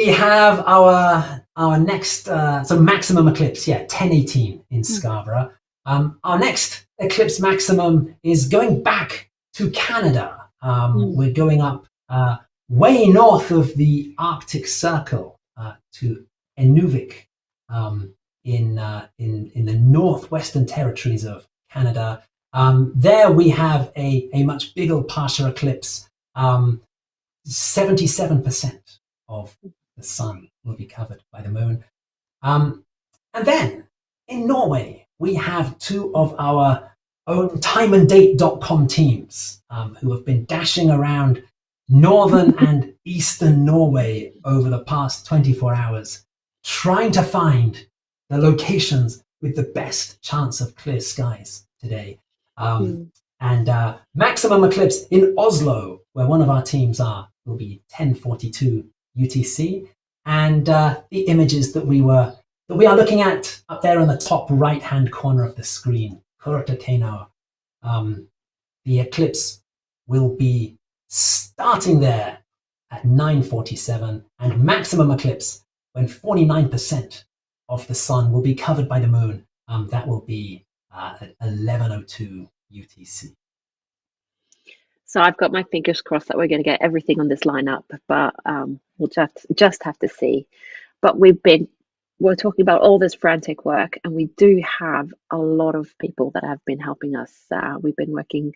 We have our next, so maximum eclipse, 10:18 in Scarborough. Our next eclipse maximum is going back to Canada. We're going up way north of the Arctic Circle to Inuvik in the northwestern territories of Canada. There we have a much bigger partial eclipse. 77% of the sun will be covered by the moon. And then in Norway, we have two of our own timeanddate.com teams who have been dashing around northern and eastern Norway over the past 24 hours, trying to find the locations with the best chance of clear skies today. And maximum eclipse in Oslo, where one of our teams are, will be 10:42 UTC. And the images that we are looking at up there on the top right-hand corner of the screen, Kurtakeno, the eclipse will be starting there at 9:47, and maximum eclipse when 49% of the sun will be covered by the moon. That will be at 11:02 UTC. So I've got my fingers crossed that we're going to get everything on this lineup, but we'll just have to see. But we're talking about all this frantic work, and we do have a lot of people that have been helping us. We've been working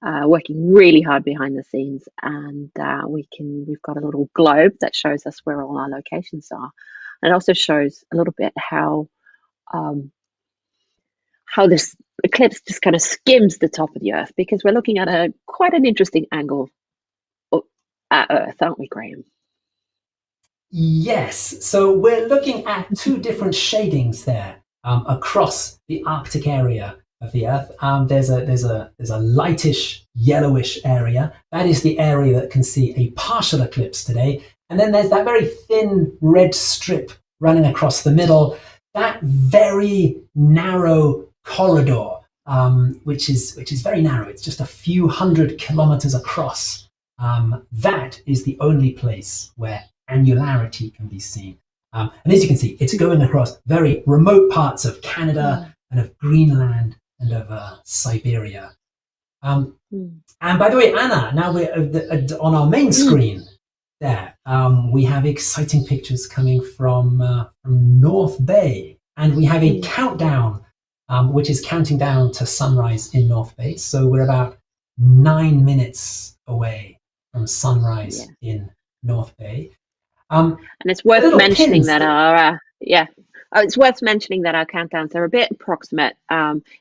really hard behind the scenes, and we've got a little globe that shows us where all our locations are. And it also shows a little bit how this eclipse just kind of skims the top of the Earth, because we're looking at quite an interesting angle at Earth, aren't we, Graham? Yes. So we're looking at two different shadings there across the Arctic area of the Earth. There's a lightish yellowish area. That is the area that can see a partial eclipse today. And then there's that very thin red strip running across the middle. That very narrow corridor, which is very narrow. It's just a few hundred kilometers across. That is the only place where annularity can be seen. And as you can see, it's going across very remote parts of Canada and of Greenland and of Siberia. And by the way, Anna, now we're on our main screen there. We have exciting pictures coming from North Bay, and we have a countdown which is counting down to sunrise in North Bay. So we're about 9 minutes away from sunrise in North Bay. And it's worth mentioning that it's worth mentioning that our countdowns are a bit approximate.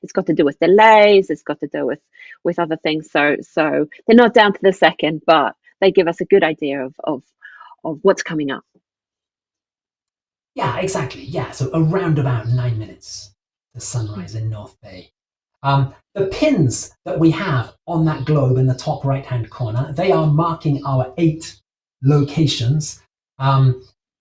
It's got to do with delays. It's got to do with other things. So they're not down to the second, but they give us a good idea of what's coming up. Yeah, exactly. Yeah, so around about 9 minutes to sunrise in North Bay. The pins that we have on that globe in the top right-hand corner, they are marking our 8 locations.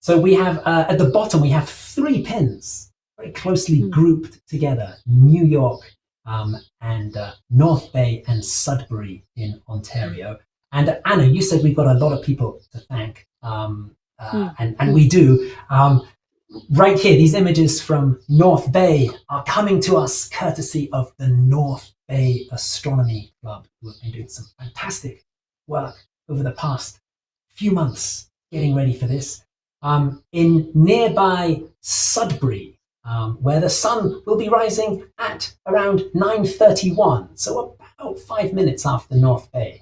So we have, at the bottom, we have 3 pins very closely grouped together: New York and North Bay and Sudbury in Ontario. And Anna, you said we've got a lot of people to thank, and we do. Right here, these images from North Bay are coming to us courtesy of the North Bay Astronomy Club, who have been doing some fantastic work over the past few months getting ready for this. In nearby Sudbury, where the sun will be rising at around 9:31, so about 5 minutes after North Bay.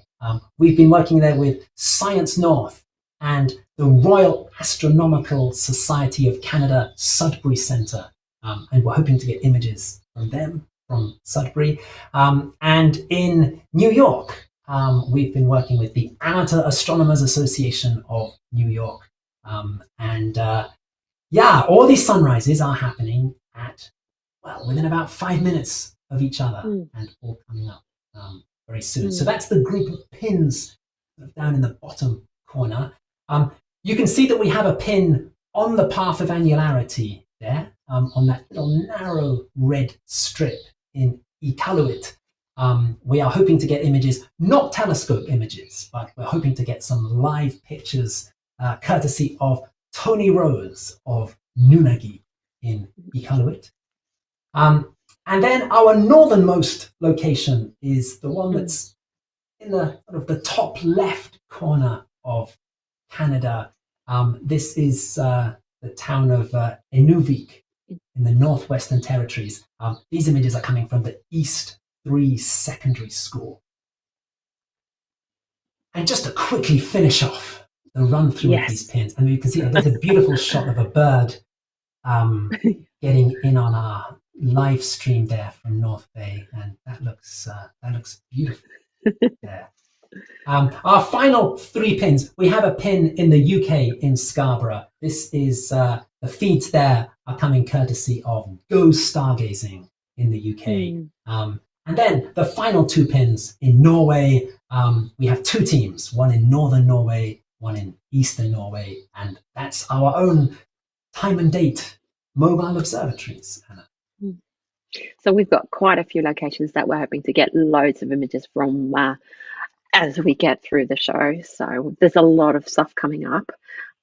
We've been working there with Science North and the Royal Astronomical Society of Canada Sudbury Centre, and we're hoping to get images from them, from Sudbury. And in New York, we've been working with the Amateur Astronomers Association of New York. All these sunrises are happening at, within about 5 minutes of each other, and all coming up very soon. So that's the group of pins down in the bottom corner. You can see that we have a pin on the path of annularity there, on that little narrow red strip in Iqaluit. We are hoping to get images, not telescope images, but we're hoping to get some live pictures courtesy of Tony Rose of Nunagi in Iqaluit. And then our northernmost location is the one that's in the sort of the top left corner of Canada. This is the town of Inuvik in the Northwestern Territories. These images are coming from the East 3 Secondary School. And just to quickly finish off the run through of these pins, and you can see there's a beautiful shot of a bird getting in on our live stream there from North Bay, and that looks beautiful there. Our final 3 pins, we have a pin in the UK in Scarborough. This is the feeds there are coming courtesy of Go Stargazing in the UK. And then the final 2 pins in Norway, we have 2 teams, one in northern Norway, one in eastern Norway, and that's our own time and date mobile observatories, Anna. So we've got quite a few locations that we're hoping to get loads of images from as we get through the show. So there's a lot of stuff coming up,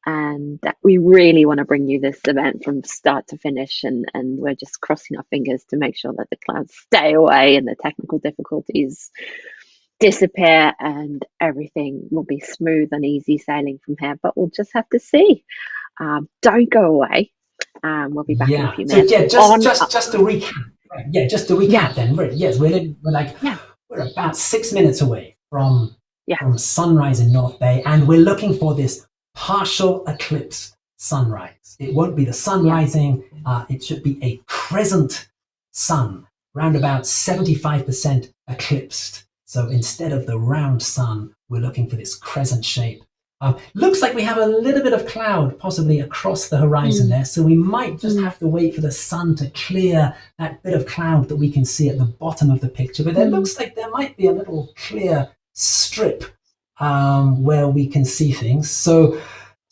and we really want to bring you this event from start to finish, and we're just crossing our fingers to make sure that the clouds stay away and the technical difficulties disappear and everything will be smooth and easy sailing from here. But we'll just have to see. Don't go away. We'll be back in a few minutes. So just to recap. Right. Yeah, just to recap then. Yes, we're about 6 minutes away from sunrise in North Bay, and we're looking for this partial eclipse sunrise. It won't be the sun rising. It should be a crescent sun, round about 75% eclipsed. So instead of the round sun, we're looking for this crescent shape. Looks like we have a little bit of cloud possibly across the horizon there, so we might just have to wait for the sun to clear that bit of cloud that we can see at the bottom of the picture. But it looks like there might be a little clear strip where we can see things. So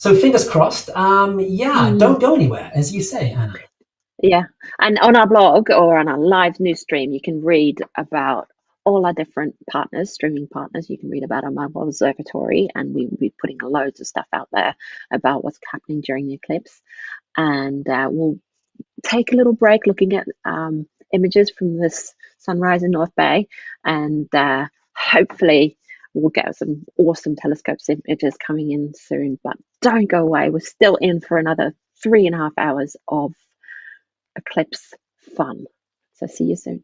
fingers crossed. Don't go anywhere, as you say, Anna. Yeah, and on our blog or on our live news stream, you can read about all our different partners, streaming partners. You can read about our mobile observatory, and we will be putting loads of stuff out there about what's happening during the eclipse. And we'll take a little break looking at images from this sunrise in North Bay, and hopefully we'll get some awesome telescopes images coming in soon. But don't go away. We're still in for another 3.5 hours of eclipse fun. So see you soon.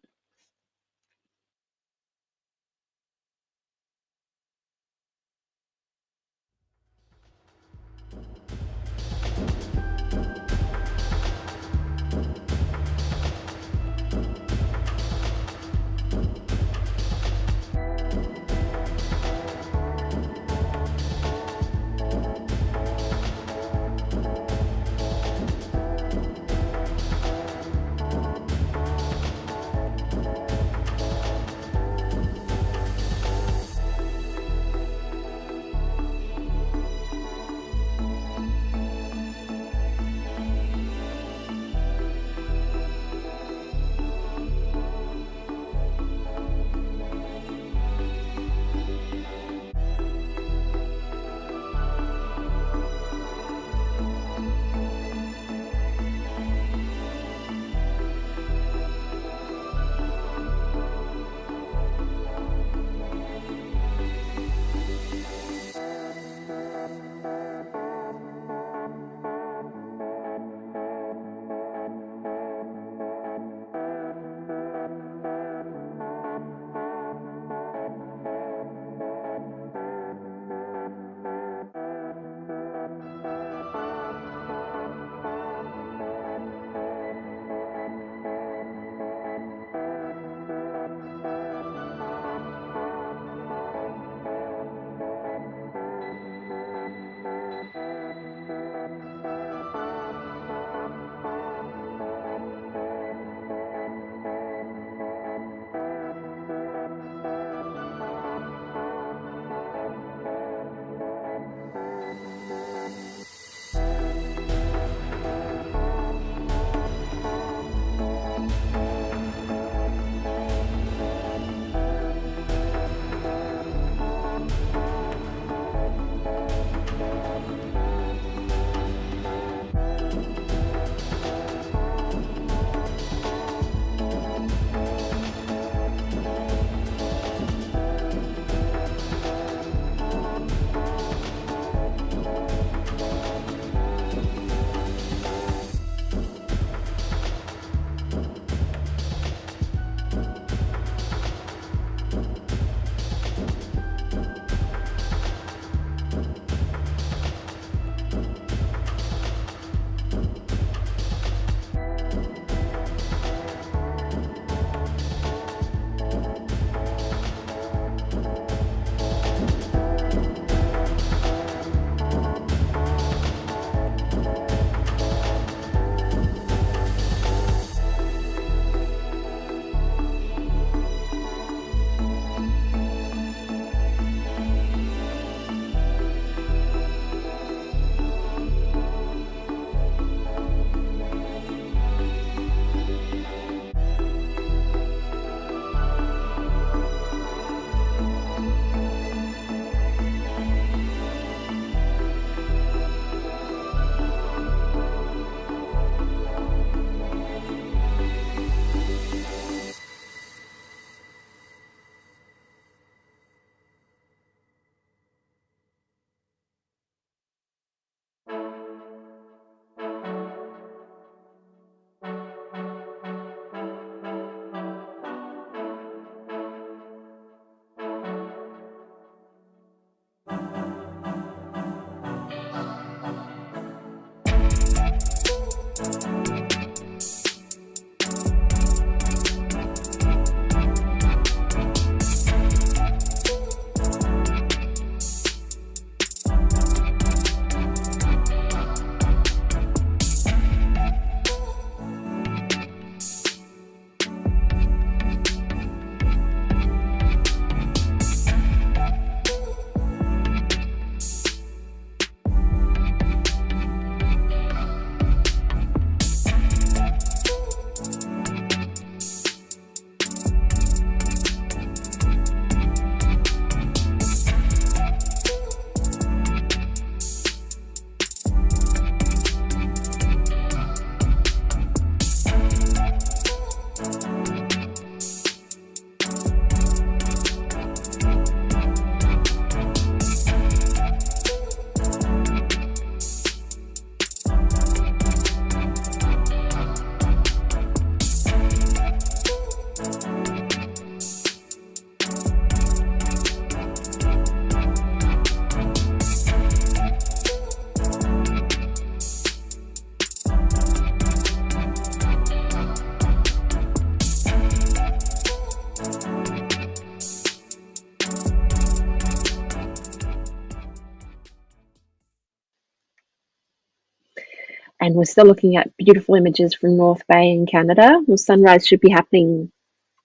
And we're still looking at beautiful images from North Bay in Canada. The sunrise should be happening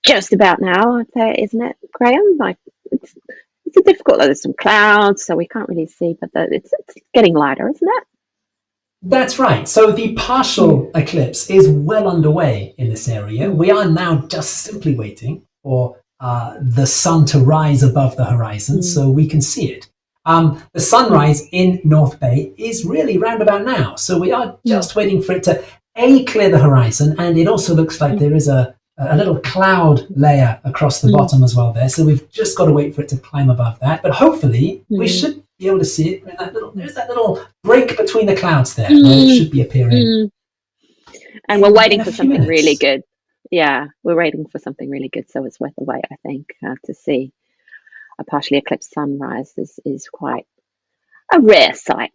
just about now, I'd say, isn't it, Graham? Like, it's a difficult, there's some clouds, so we can't really see, but it's getting lighter, isn't it? That's right. So the partial eclipse is well underway in this area. We are now just simply waiting for the sun to rise above the horizon so we can see it. The sunrise in North Bay is really round about now. So we are just waiting for it to clear the horizon. And it also looks like there is a little cloud layer across the bottom as well there. So we've just got to wait for it to climb above that. But hopefully we should be able to see it. There's that little break between the clouds there where it should be appearing. And we're waiting for something really good. Yeah, we're waiting for something really good. So it's worth the wait, I think, to see a partially eclipsed sunrise is quite a rare sight.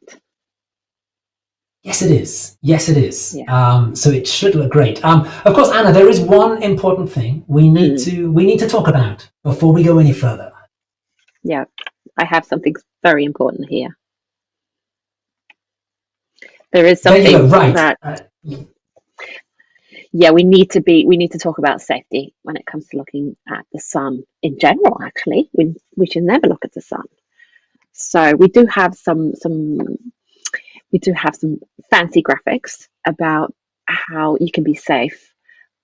Yes, it is. Yes, it is. Yeah. So it should look great. Of course, Anna, there is one important thing we need to talk about before we go any further. Yeah, I have something very important here. There is something that we need to talk about safety when it comes to looking at the sun in general. Actually, we should never look at the sun. So we do have some fancy graphics about how you can be safe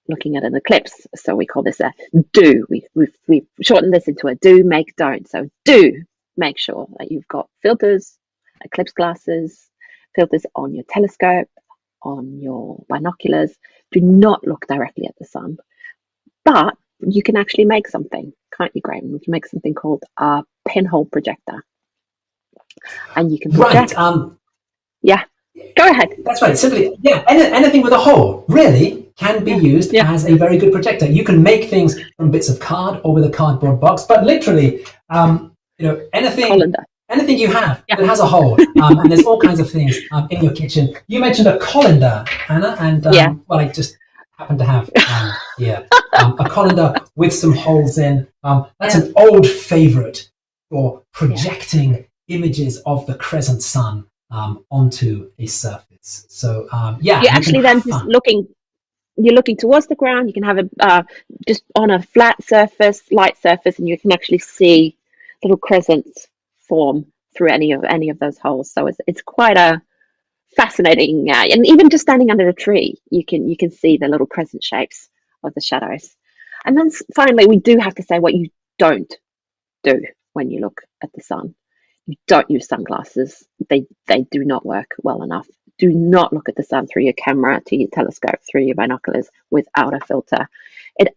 looking at an eclipse. So we call this a do. We've shortened this into a do, make, don't. So do make sure that you've got filters, eclipse glasses, filters on your telescope, on your binoculars. Do not look directly at the sun. But you can actually make something, can't you, Graham? You can make something called a pinhole projector. And you can project. Right. Yeah, go ahead. That's right. Simply, anything with a hole really can be used as a very good projector. You can make things from bits of card or with a cardboard box, but literally, anything you have that has a hole, and there's all kinds of things in your kitchen. You mentioned a colander, Anna, and well, I just happen to have a colander with some holes in. That's an old favorite for projecting images of the crescent sun onto a surface. So you're actually then just looking towards the ground. You can have it just on a flat surface, light surface, and you can actually see little crescents form through any of those holes. So it's quite a fascinating, and even just standing under a tree, you can see the little crescent shapes of the shadows. And then finally, we do have to say what you don't do when you look at the sun. You don't use sunglasses. They do not work well enough. Do not look at the sun through your camera, to your telescope, through your binoculars without a filter.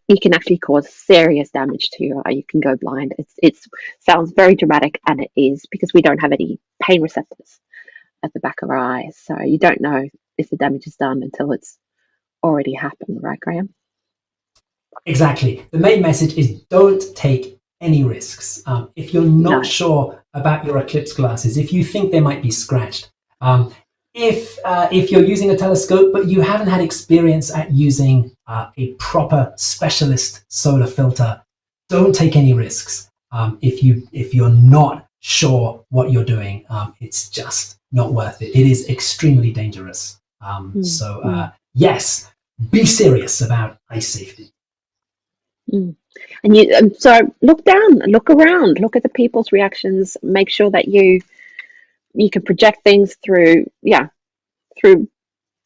You can actually cause serious damage to your eye. You can go blind. It sounds very dramatic, and it is, because we don't have any pain receptors at the back of our eyes. So you don't know if the damage is done until it's already happened, right, Graham? Exactly. The main message is don't take any risks. If you're not sure about your eclipse glasses, if you think they might be scratched, if you're using a telescope but you haven't had experience at using a proper specialist solar filter, don't take any risks. If you're not sure what you're doing, it's just not worth it. It is extremely dangerous. Yes, be serious about eye safety. And so look down, look around, look at the people's reactions. Make sure that you can project things through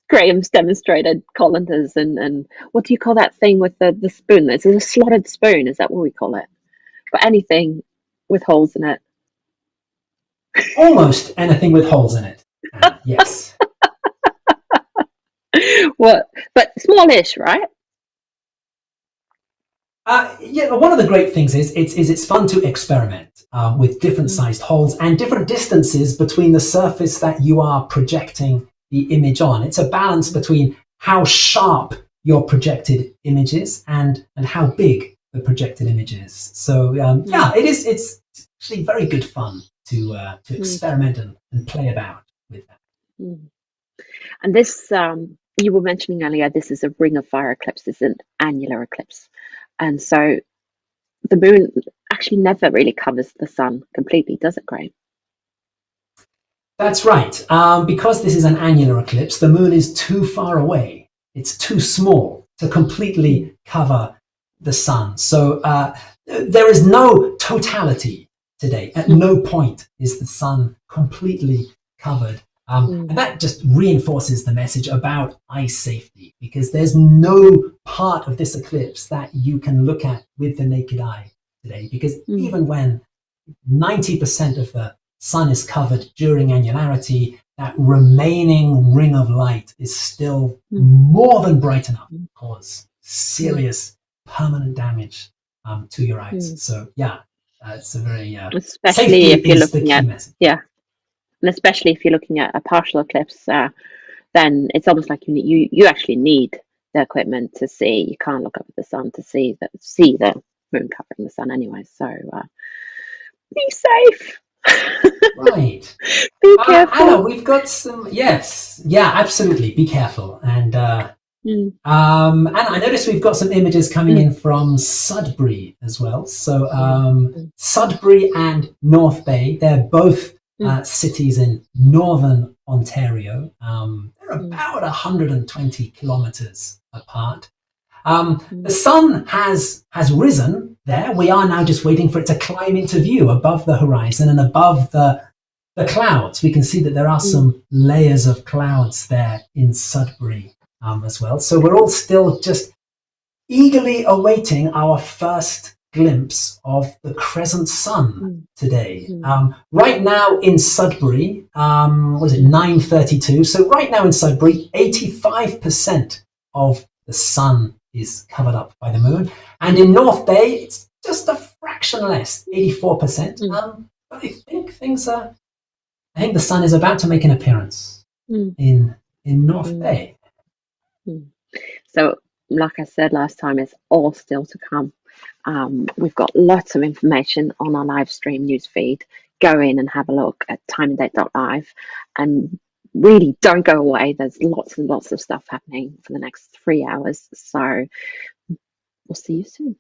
Graham's demonstrated colanders and what do you call that thing with the spoon? It's a slotted spoon. Is that what we call it? But anything with holes in it. Almost anything with holes in it. Yes. What? But smallish, right? One of the great things is it's fun to experiment with different sized holes and different distances between the surface that you are projecting the image on. It's a balance between how sharp your projected image is and how big the projected image is. So it's actually very good fun to experiment and play about with that. And this, you were mentioning earlier, this is a ring of fire eclipse. This is an annular eclipse. And so the moon actually never really covers the sun completely, does it, Graham? That's right. Because this is an annular eclipse, the moon is too far away. It's too small to completely cover the sun. So there is no totality today. At no point is the sun completely covered. And that just reinforces the message about eye safety, because there's no part of this eclipse that you can look at with the naked eye today, because even when 90% of the sun is covered during annularity, that remaining ring of light is still more than bright enough to cause serious permanent damage to your eyes. So yeah, it's a very especially if you're looking at message. And especially if you're looking at a partial eclipse, then it's almost like you actually need the equipment to see. You can't look up at the sun to see the moon covering the sun anyway. So be safe. Right. Be careful. Anna, we've got some. Yes. Yeah. Absolutely. Be careful. And Anna, I noticed we've got some images coming in from Sudbury as well. So Sudbury and North Bay, they're both cities in northern Ontario. They're about 120 kilometers apart. The sun has risen there. We are now just waiting for it to climb into view above the horizon and above the clouds. We can see that there are some layers of clouds there in Sudbury as well. So we're all still just eagerly awaiting our first glimpse of the crescent sun today. Right now in Sudbury, was it 9:32? So right now in Sudbury, 85% of the sun is covered up by the moon, and in North Bay, it's just a fraction less, 84%. But I think the sun is about to make an appearance in North Bay. So, like I said last time, it's all still to come. We've got lots of information on our live stream news feed. Go in and have a look at timeanddate.live, and really don't go away. There's lots and lots of stuff happening for the next 3 hours. So we'll see you soon.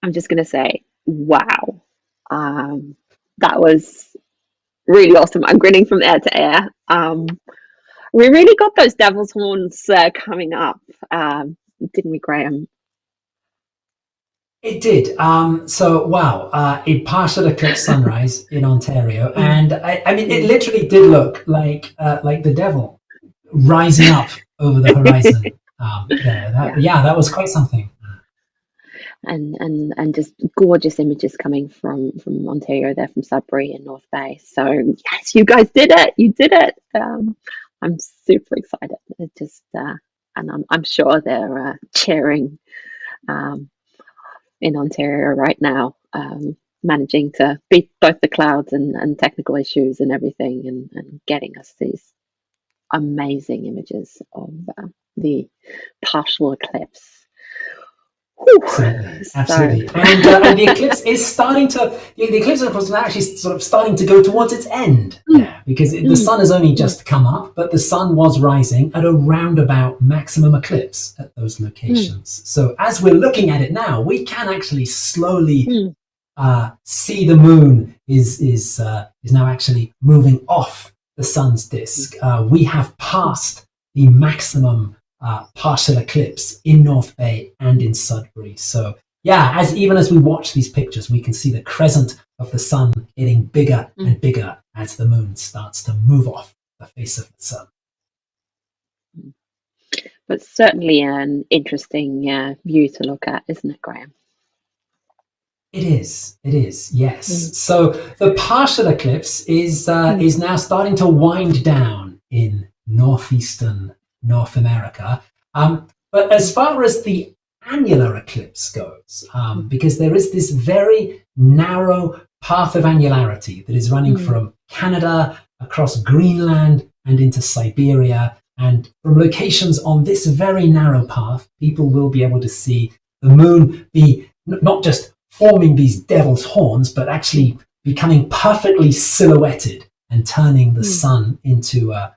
I'm just going to say, wow. That was really awesome. I'm grinning from ear to ear. We really got those devil's horns coming up, didn't we, Graham? It did. So, wow, a partial eclipse sunrise in Ontario. And I mean, it literally did look like the devil rising up over the horizon there. That was quite something. And just gorgeous images coming from Ontario there, from Sudbury and North Bay. So yes, you guys did it. You did it. I'm super excited. It just and I'm sure they're cheering in Ontario right now, managing to beat both the clouds and technical issues and everything, and getting us these amazing images of the partial eclipse. Absolutely. And the eclipse is starting to, the eclipse of course is actually sort of starting to go towards its end, because the sun has only just come up, but the sun was rising at a roundabout maximum eclipse at those locations. So as we're looking at it now, we can actually slowly see the moon is now actually moving off the sun's disk. We have passed the maximum partial eclipse in North Bay and in Sudbury. So yeah, even as we watch these pictures, we can see the crescent of the sun getting bigger and bigger as the moon starts to move off the face of the sun. But certainly an interesting view to look at, isn't it, Graham? It is, yes. So the partial eclipse is now starting to wind down in northeastern North America. But as far as the annular eclipse goes, because there is this very narrow path of annularity that is running from Canada across Greenland and into Siberia, and from locations on this very narrow path, people will be able to see the moon be not just forming these devil's horns, but actually becoming perfectly silhouetted and turning the sun into a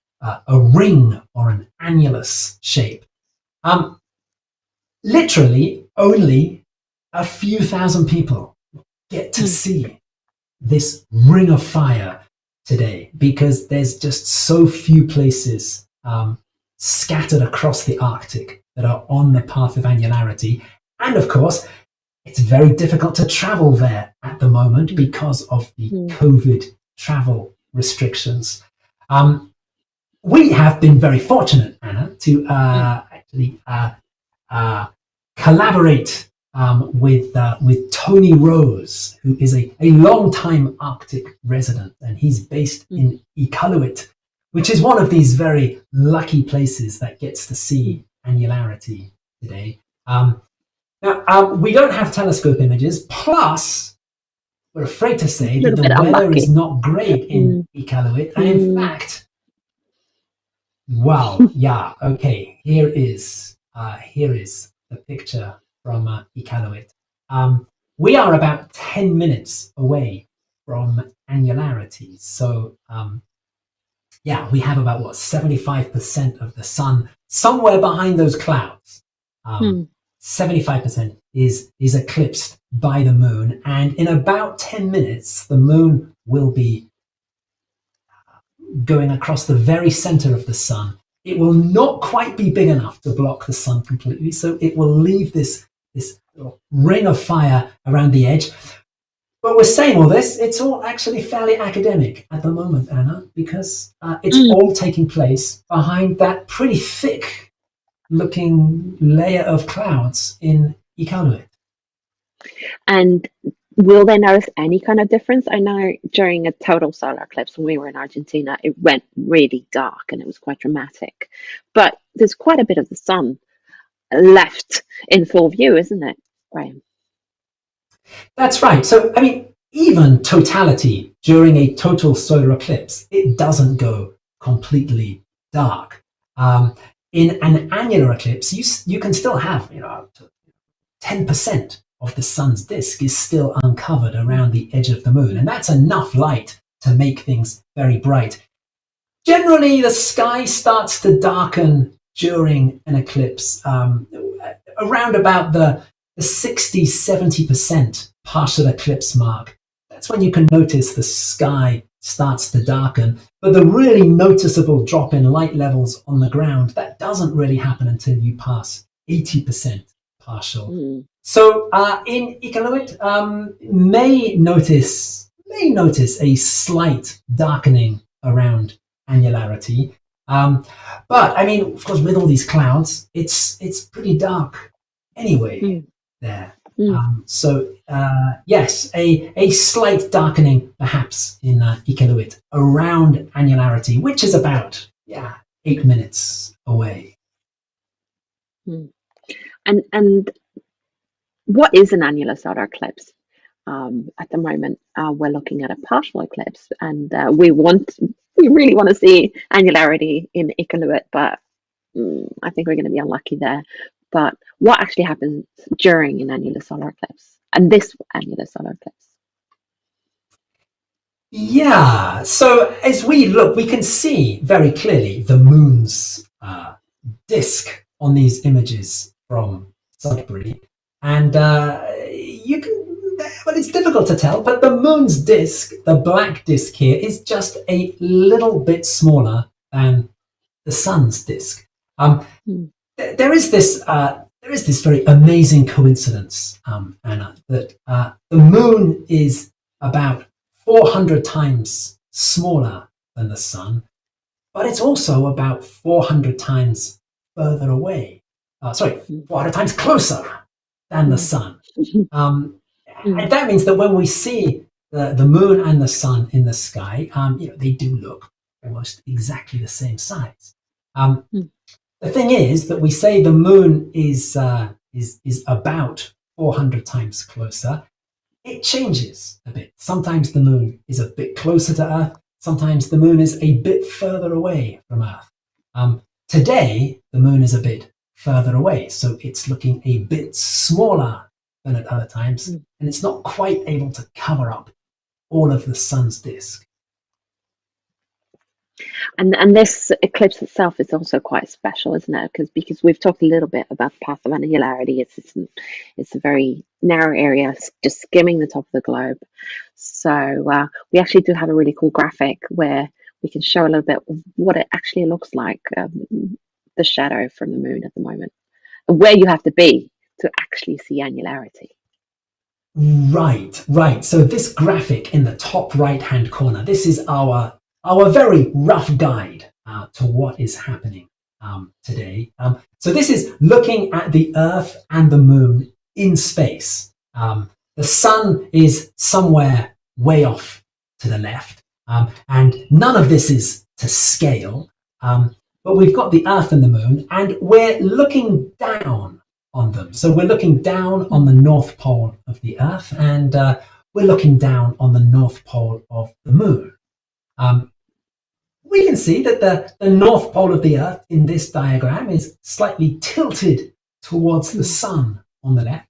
ring or an annulus shape. Literally only a few thousand people get to see this ring of fire today, because there's just so few places scattered across the Arctic that are on the path of annularity. And of course, it's very difficult to travel there at the moment because of the COVID travel restrictions. We have been very fortunate, Anna, to actually collaborate with Tony Rose, who is a long-time Arctic resident, and he's based in Iqaluit, which is one of these very lucky places that gets to see annularity today. Now, we don't have telescope images, plus we're afraid to say that the weather is not great in Iqaluit, and in fact, wow, yeah, okay, here is the picture from Iqaluit. We are about 10 minutes away from annularity. So yeah, we have about 75% of the sun somewhere behind those clouds. 75% is eclipsed by the moon, and in about 10 minutes the moon will be going across the very center of the sun. It will not quite be big enough to block the sun completely, so it will leave this ring of fire around the edge. But we're saying all this, it's all actually fairly academic at the moment, Anna, because it's all taking place behind that pretty thick looking layer of clouds in Iqaluit. And will they notice any kind of difference? I know during a total solar eclipse when we were in Argentina, it went really dark and it was quite dramatic. But there's quite a bit of the sun left in full view, isn't it, Graham? That's right. So, I mean, even totality during a total solar eclipse, it doesn't go completely dark. In an annular eclipse, you can still have 10% of the sun's disk is still uncovered around the edge of the moon, and that's enough light to make things very bright. Generally, the sky starts to darken during an eclipse around about the the 60-70% partial eclipse mark, that's when you can notice the sky starts to darken. But the really noticeable drop in light levels on the ground, that doesn't really happen until you pass 80% partial. So in Iqaluit, may notice a slight darkening around annularity. But I mean, of course, with all these clouds, it's pretty dark anyway there. So yes, a slight darkening perhaps in Iqaluit around annularity, which is about 8 minutes away. And what is an annular solar eclipse? At the moment, we're looking at a partial eclipse, and we really want to see annularity in Iqaluit, but I think we're going to be unlucky there. But what actually happens during an annular solar eclipse, and this annular solar eclipse? Yeah, so as we look, we can see very clearly the moon's disk on these images from Sudbury, and you can. Well, it's difficult to tell, but the moon's disk, the black disk here, is just a little bit smaller than the sun's disk. There is this very amazing coincidence, Anna, that the moon is about 400 times smaller than the sun, but it's also about 400 times further away. 400 times closer than the sun. And that means that when we see the moon and the sun in the sky, they do look almost exactly the same size. The thing is that we say the moon is about 400 times closer. It changes a bit. Sometimes the moon is a bit closer to Earth. Sometimes the moon is a bit further away from Earth. Today, the moon is a bit further away, so it's looking a bit smaller than at other times, and it's not quite able to cover up all of the sun's disk. And this eclipse itself is also quite special, isn't it? Because we've talked a little bit about the path of annularity. It's a very narrow area, just skimming the top of the globe. So we actually do have a really cool graphic where we can show a little bit of what it actually looks like, the shadow from the moon at the moment, and where you have to be to actually see annularity. Right. So this graphic in the top right-hand corner, this is our very rough guide to what is happening today. So this is looking at the Earth and the moon in space. The sun is somewhere way off to the left, and none of this is to scale, but we've got the Earth and the moon, and we're looking down on them. So we're looking down on the North Pole of the Earth, and we're looking down on the North Pole of the moon. We can see that the North Pole of the Earth in this diagram is slightly tilted towards the sun on the left.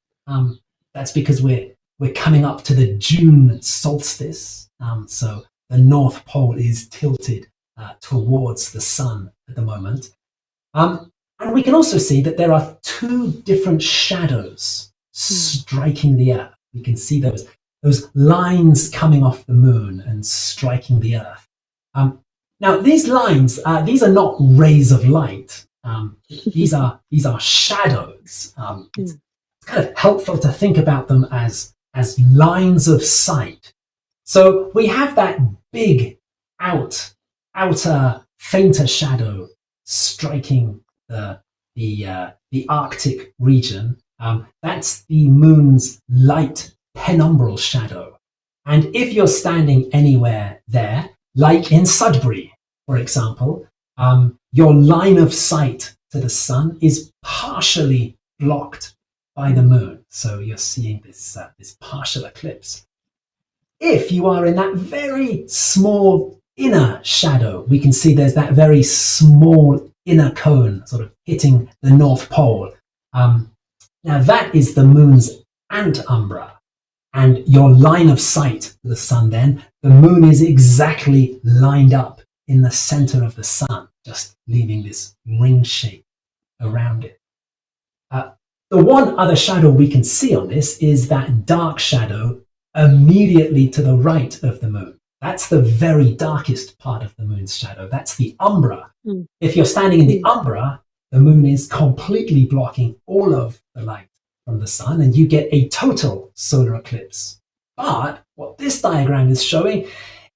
That's because we're coming up to the June solstice. So the North Pole is tilted towards the sun at the moment. And we can also see that there are two different shadows striking the Earth. We can see those lines coming off the moon and striking the Earth. Now, these lines, these are not rays of light. These are shadows. It's kind of helpful to think about them as lines of sight. So we have that big outer, fainter shadow striking the Arctic region. That's the moon's light penumbral shadow. And if you're standing anywhere there, like in Sudbury, for example, your line of sight to the sun is partially blocked by the moon. So you're seeing this partial eclipse. If you are in that very small inner shadow, we can see there's that very small inner cone sort of hitting the North Pole. Now that is the moon's antumbra. And your line of sight to the sun then, the moon is exactly lined up in the center of the sun, just leaving this ring shape around it. The one other shadow we can see on this is that dark shadow immediately to the right of the moon. That's the very darkest part of the moon's shadow. That's the umbra. If you're standing in the umbra, the moon is completely blocking all of the light from the sun, and you get a total solar eclipse. But what this diagram is showing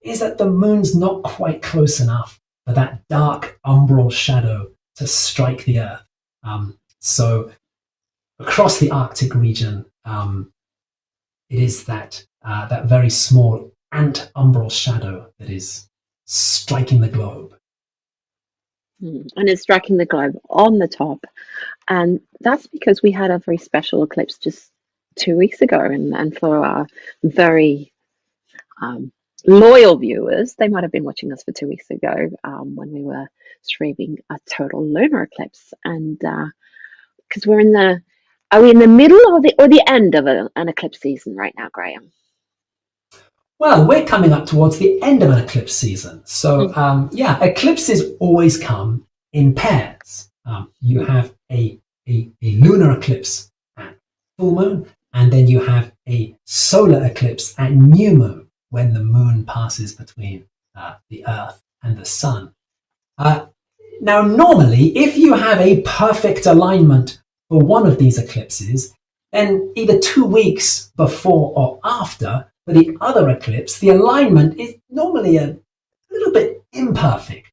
is that the moon's not quite close enough for that dark umbral shadow to strike the Earth. So across the Arctic region, it is that very small ant-umbral shadow that is striking the globe. And it's striking the globe on the top. And that's because we had a very special eclipse just 2 weeks ago. And for our very loyal viewers, they might have been watching us for 2 weeks ago when we were streaming a total lunar eclipse. And because are we in the middle or the end of an eclipse season right now, Graham? Well, we're coming up towards the end of an eclipse season. So, eclipses always come in pairs. You have a lunar eclipse at full moon, and then you have a solar eclipse at new moon, when the moon passes between the Earth and the sun. Now, normally, if you have a perfect alignment for one of these eclipses, then either 2 weeks before or after, for the other eclipse, the alignment is normally a little bit imperfect.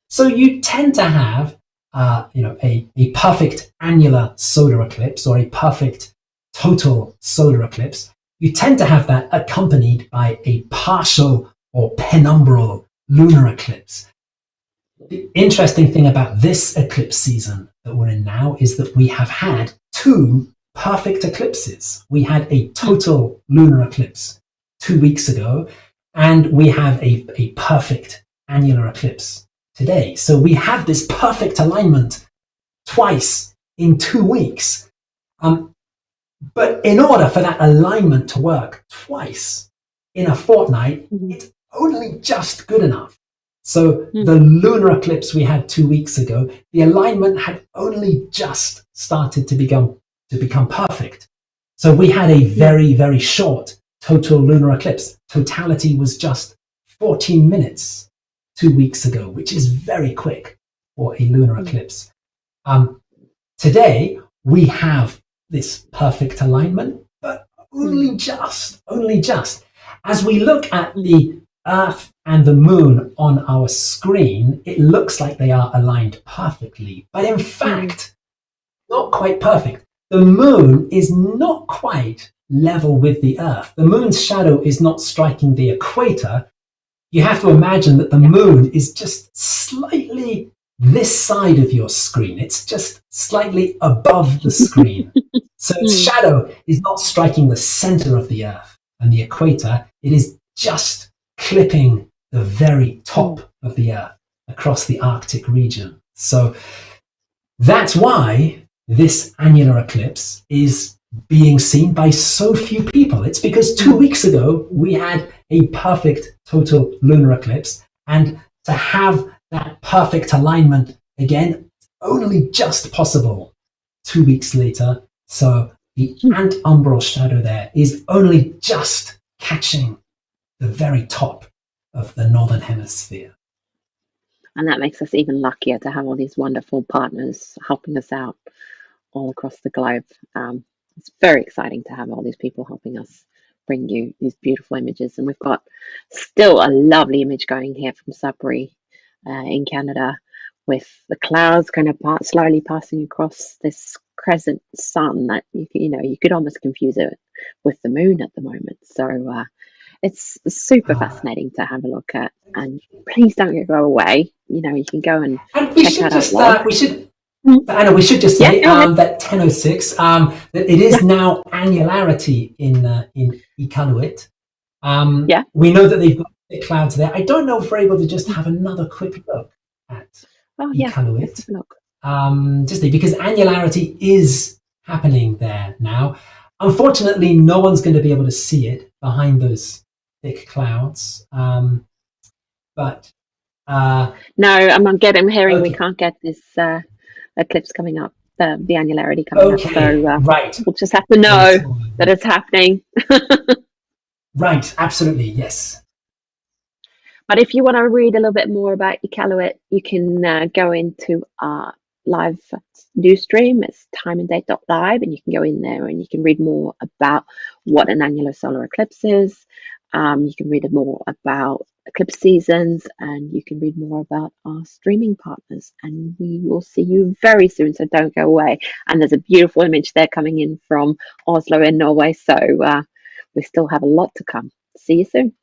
So you tend to have, a perfect annular solar eclipse or a perfect total solar eclipse. You tend to have that accompanied by a partial or penumbral lunar eclipse. The interesting thing about this eclipse season that we're in now is that we have had 2 perfect eclipses. We had a total lunar eclipse 2 weeks ago, and we have a perfect annular eclipse today. So we have this perfect alignment twice in 2 weeks. But in order for that alignment to work twice in a fortnight, it's only just good enough. So the lunar eclipse we had 2 weeks ago, the alignment had only just started to become perfect. So we had a very, very short total lunar eclipse. Totality was just 14 minutes 2 weeks ago, which is very quick for a lunar eclipse. Today, we have this perfect alignment, but only just. As we look at the Earth and the moon on our screen, it looks like they are aligned perfectly, but in fact, not quite perfect. The moon is not quite level with the Earth. The moon's shadow is not striking the equator. You have to imagine that the moon is just slightly this side of your screen. It's just slightly above the screen. So its shadow is not striking the center of the Earth and the equator. It is just clipping the very top of the Earth across the Arctic region. So that's why this annular eclipse is being seen by so few people. It's because 2 weeks ago we had a perfect total lunar eclipse, and to have that perfect alignment again, only just possible 2 weeks later. So the ant-umbral shadow there is only just catching the very top of the northern hemisphere. And that makes us even luckier to have all these wonderful partners helping us out all across the globe. It's very exciting to have all these people helping us bring you these beautiful images. And we've got still a lovely image going here from Sudbury in Canada, with the clouds kind of slowly passing across this crescent sun that you could almost confuse it with the moon at the moment. So it's super fascinating to have a look at. And please don't go away. You can go and check out our blog. Anna, we should just say that 10:06, that it is now annularity in Iqaluit. We know that they've got thick clouds there. I don't know if we're able to just have another quick look at Iqaluit. Just because annularity is happening there now. Unfortunately, no one's going to be able to see it behind those thick clouds. But no, I'm hearing we can't get this eclipse coming up the annularity coming up. So right. we'll just have to know that it's happening. Right, absolutely, yes. But if you want to read a little bit more about Iqaluit, you can go into our live news stream. It's timeanddate.live, and you can go in there and you can read more about what an annular solar eclipse is. You can read more about eclipse seasons, and you can read more about our streaming partners. And we will see you very soon, so don't go away. And there's a beautiful image there coming in from Oslo in Norway, so we still have a lot to come. See you soon.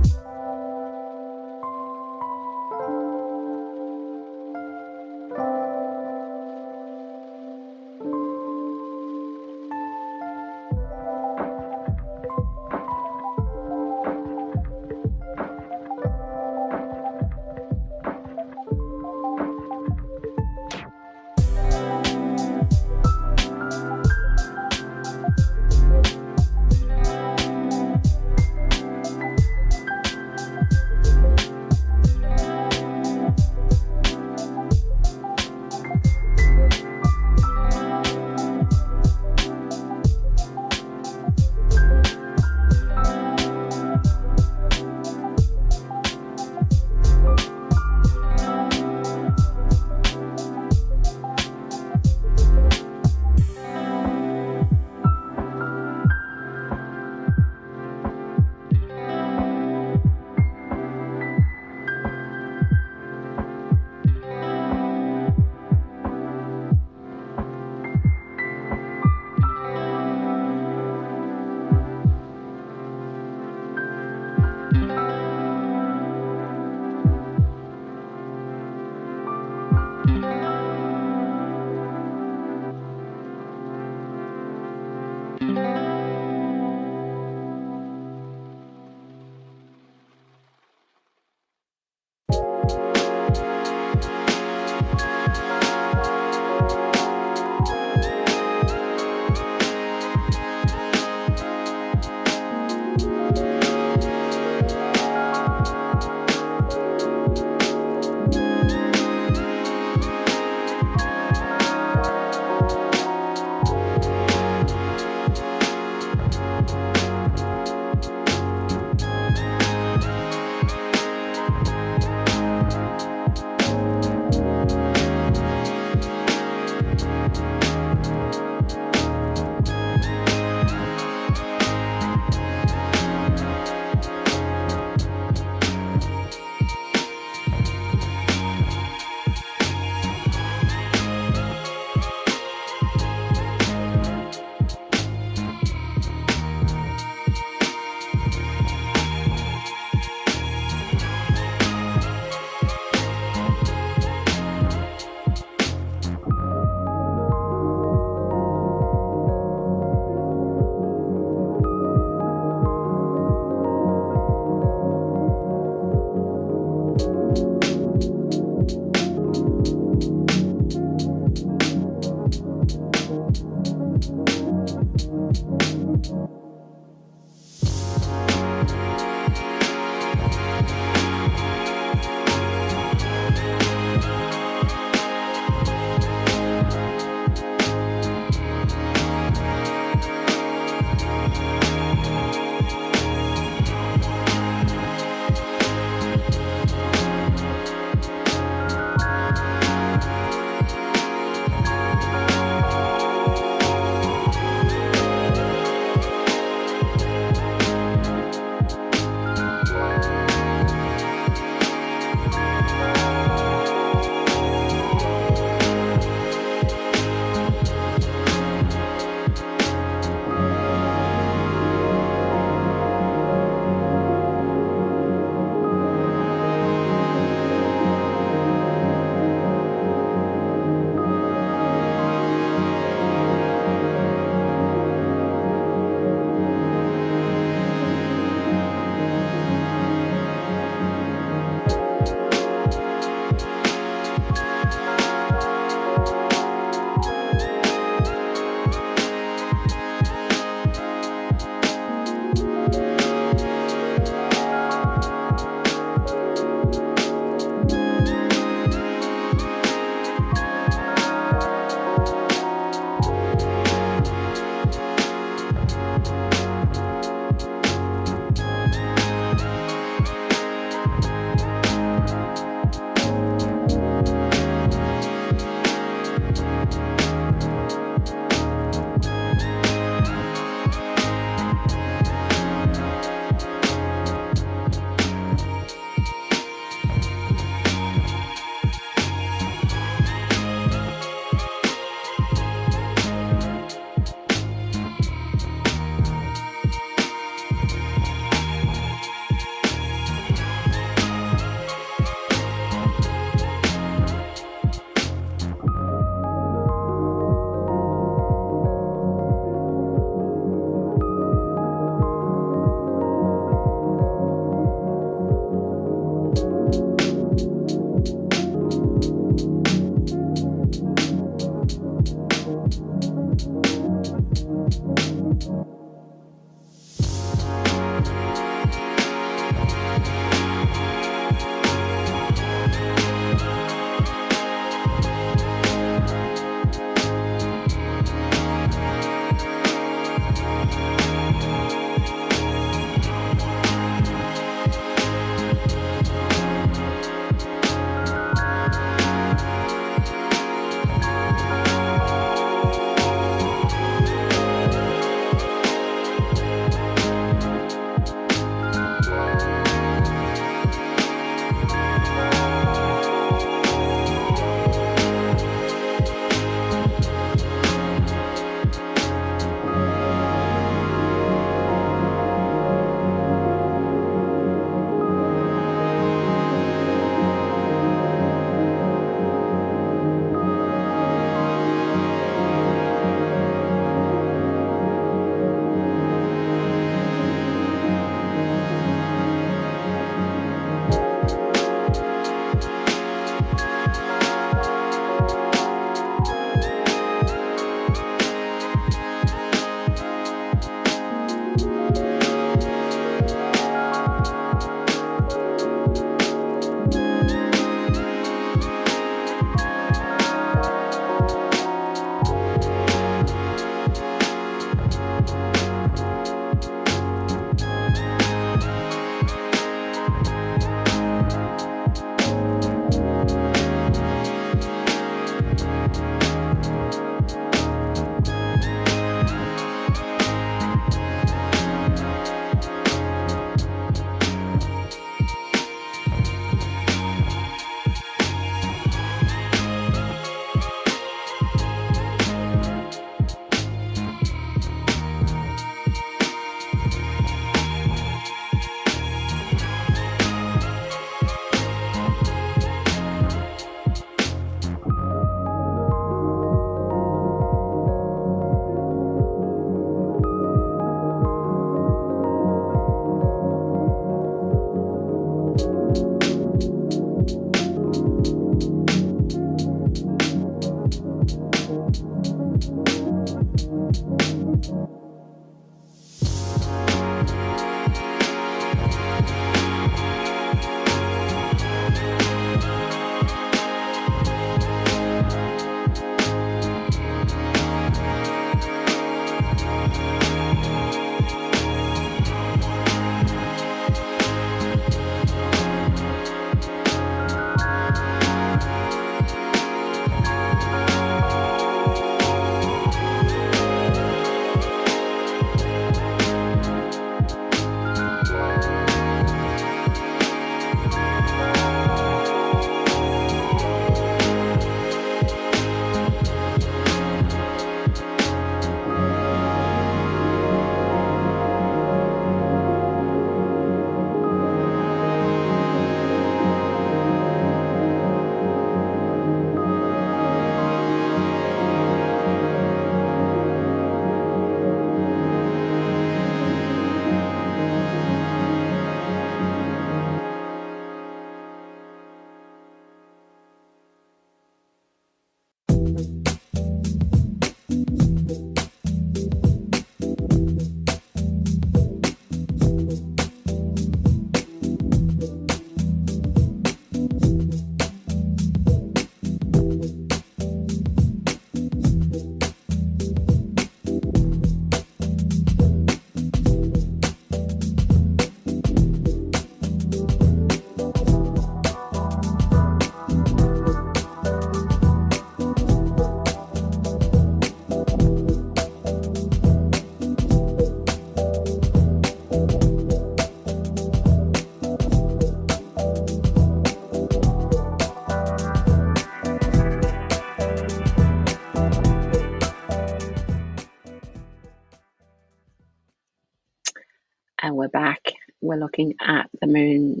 And we're back. We're looking at the moon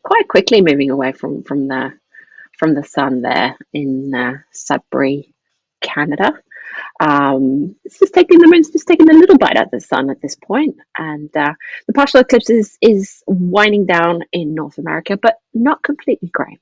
quite quickly moving away from the sun there in Sudbury, Canada. It's just taking the moon's just taking a little bite out of the sun at this point, and the partial eclipse is winding down in North America, but not completely grey.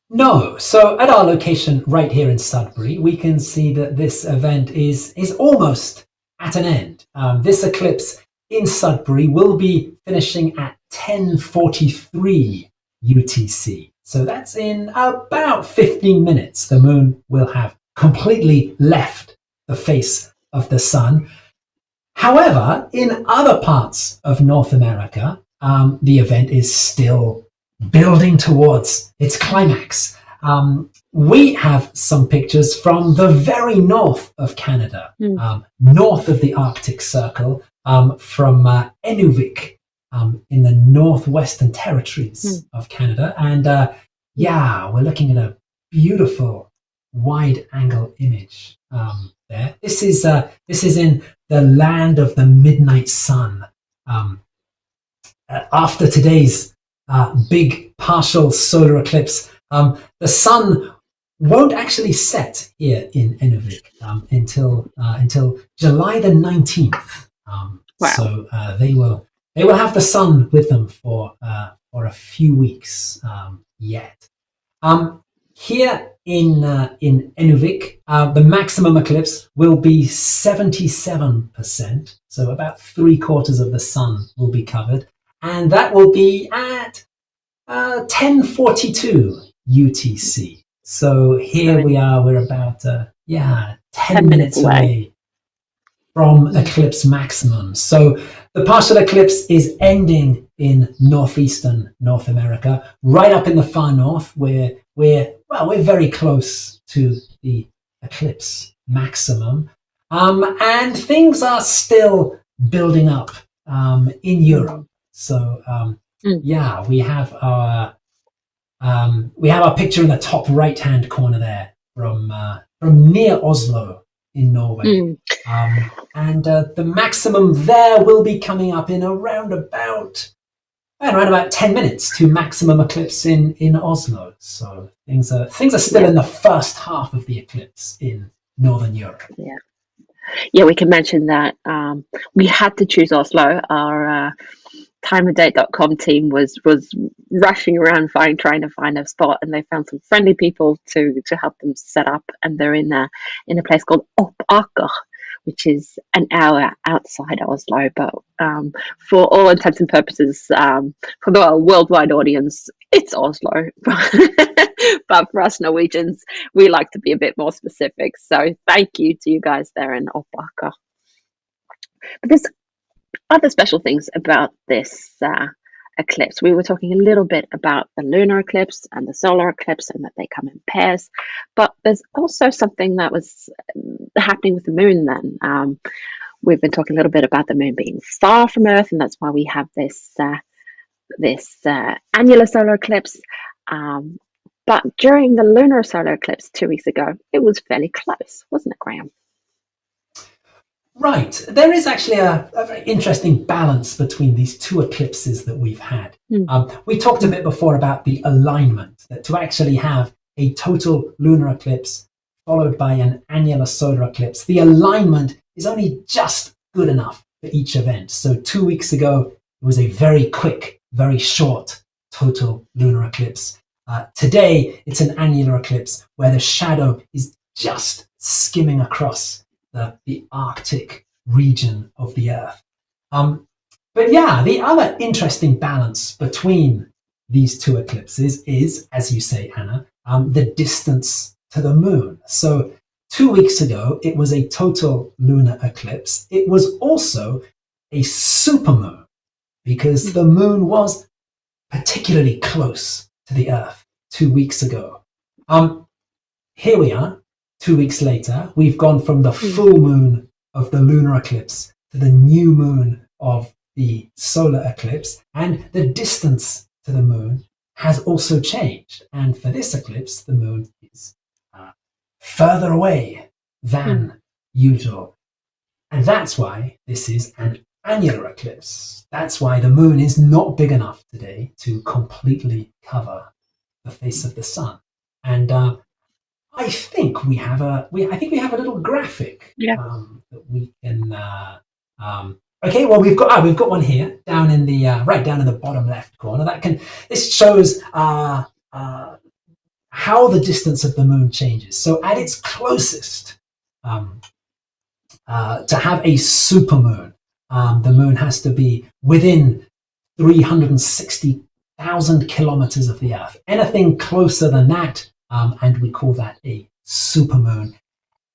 No, so at our location right here in Sudbury, we can see that this event is almost at an end. This eclipse in Sudbury will be finishing at 10:43 UTC. So that's in about 15 minutes. The moon will have completely left the face of the sun. However, in other parts of North America, the event is still building towards its climax. We have some pictures from the very north of Canada, north of the Arctic Circle, from Inuvik in the Northwestern Territories of Canada. And we're looking at a beautiful wide-angle image there. This is in the land of the midnight sun. After today's big partial solar eclipse, the sun won't actually set here in Inuvik until July the 19th. Wow. So they will have the sun with them for a few weeks yet. Here in Inuvik, the maximum eclipse will be 77%, so about 3/4 of the sun will be covered, and that will be at 10:42 UTC. So here we are, we're about 10 minutes away from eclipse maximum. So the partial eclipse is ending in northeastern North America, right up in the far north, where we're very close to the eclipse maximum. And things are still building up in Europe. So we have our picture in the top right-hand corner there from near Oslo in Norway. And the maximum there will be coming up in around about 10 minutes to maximum eclipse in Oslo. So things are still in the first half of the eclipse in Northern Europe. Yeah, we can mention that we had to choose Oslo. timeofday.com team was rushing around trying to find a spot, and they found some friendly people to help them set up, and they're in a place called Opaker, which is an hour outside Oslo, but for all intents and purposes, for the worldwide audience, it's Oslo. But for us Norwegians, we like to be a bit more specific. So thank you to you guys there in Opaker. But there's other special things about this eclipse. We were talking a little bit about the lunar eclipse and the solar eclipse, and that they come in pairs. But there's also something that was happening with the moon then. We've been talking a little bit about the moon being far from Earth, and that's why we have this annular solar eclipse. But during the lunar solar eclipse 2 weeks ago, it was fairly close, wasn't it, Graham? Right. There is actually a very interesting balance between these two eclipses that we've had. We talked a bit before about the alignment, that to actually have a total lunar eclipse followed by an annular solar eclipse, the alignment is only just good enough for each event. So 2 weeks ago, it was a very quick, very short total lunar eclipse. Today, it's an annular eclipse where the shadow is just skimming across the Arctic region of the Earth. But yeah, the other interesting balance between these two eclipses is, as you say, Anna, the distance to the moon. So 2 weeks ago, it was a total lunar eclipse. It was also a supermoon because the moon was particularly close to the Earth 2 weeks ago. Here we are, 2 weeks later. We've gone from the full moon of the lunar eclipse to the new moon of the solar eclipse, and the distance to the moon has also changed. And for this eclipse, the moon is further away than usual. And that's why this is an annular eclipse. That's why the moon is not big enough today to completely cover the face of the sun. And I think we have a little graphic that we can. Okay, well we've got one here down in the right down in the bottom left corner. This shows how the distance of the moon changes. So at its closest, to have a supermoon, the moon has to be within 360,000 kilometers of the Earth. Anything closer than that, and we call that a supermoon.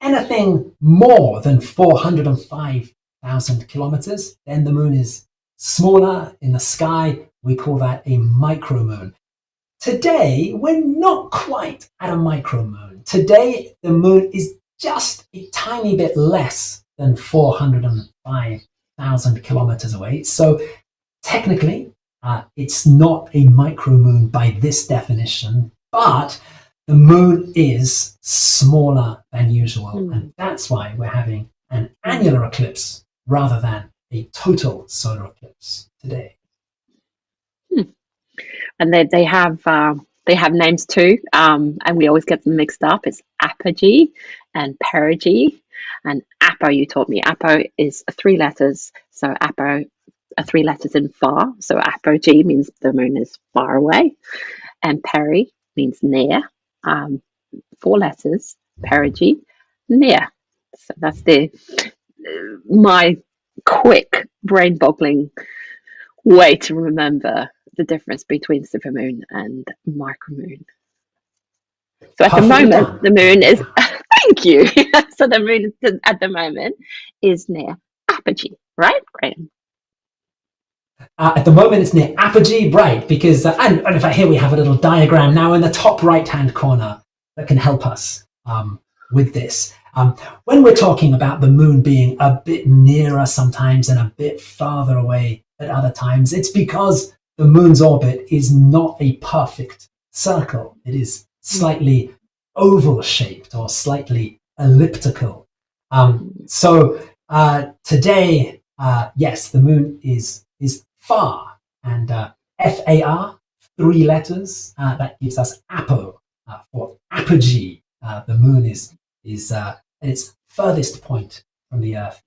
Anything more than 405,000 kilometers, then the moon is smaller in the sky. We call that a micromoon. Today, we're not quite at a micromoon. Today, the moon is just a tiny bit less than 405,000 kilometers away. So technically, it's not a micromoon by this definition, but the moon is smaller than usual. And that's why we're having an annular eclipse rather than a total solar eclipse today. And they have names too, and we always get them mixed up. It's apogee and perigee. And apo, you taught me, apo is 3 letters. So apo are 3 letters in far. So apogee means the moon is far away, and peri means near. 4 letters, perigee, near. So that's my quick brain-boggling way to remember the difference between supermoon and micromoon. So at the moment, the moon is, thank you. So the moon at the moment is near apogee, right, Graham? At the moment, it's near apogee, right? Because, and in fact, here we have a little diagram now in the top right-hand corner that can help us with this. When we're talking about the moon being a bit nearer sometimes and a bit farther away at other times, it's because the moon's orbit is not a perfect circle. It is slightly oval-shaped or slightly elliptical. So today, yes, the moon is far, and FAR, 3 letters, that gives us apo for apogee. The moon is at its furthest point from the Earth.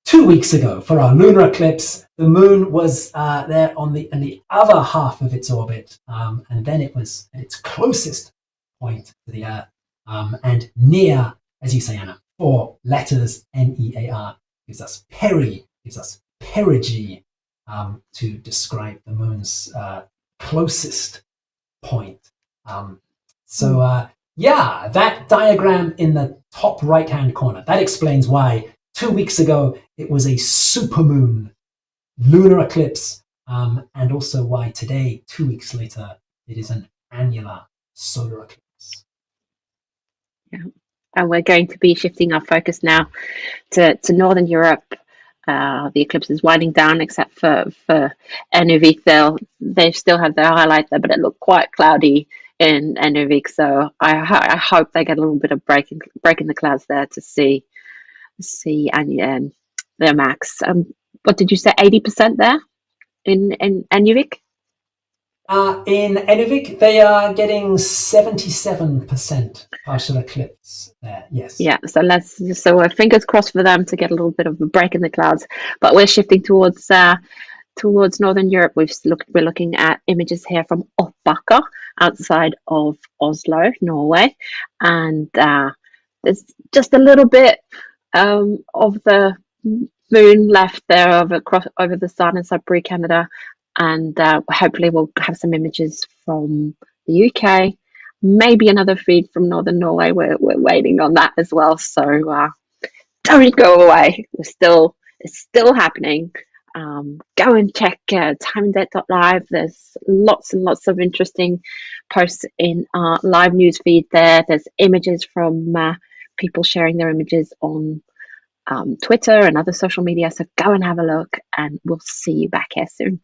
2 weeks ago, for our lunar eclipse, the moon was there in the other half of its orbit, and then it was at its closest point to the Earth, and near, as you say, Anna, 4 letters, NEAR, gives us peri, gives us perigee, to describe the moon's closest point. Yeah, that diagram in the top right-hand corner, that explains why 2 weeks ago it was a supermoon lunar eclipse, and also why today, 2 weeks later, it is an annular solar eclipse. Yeah, and we're going to be shifting our focus now to Northern Europe. The eclipse is winding down, except for Nunavik. They still have their highlight there, but it looked quite cloudy in Nunavik. So I hope they get a little bit of break in the clouds there to see their max. What did you say? 80% there in Nunavik? In Nunavik, they are getting 77% partial eclipse there. Yes. Yeah. So we're fingers crossed for them to get a little bit of a break in the clouds. But we're shifting towards Northern Europe. We're looking at images here from Opaka, outside of Oslo, Norway, and there's just a little bit of the moon left there over the sun in Sudbury, Canada, and hopefully we'll have some images from the UK, maybe another feed from Northern Norway. We're waiting on that as well, so don't go away. It's still happening. Go and check timeanddate.live. There's lots and lots of interesting posts in our live news feed there. There's images from people sharing their images on Twitter and other social media, so go and have a look, and we'll see you back here soon.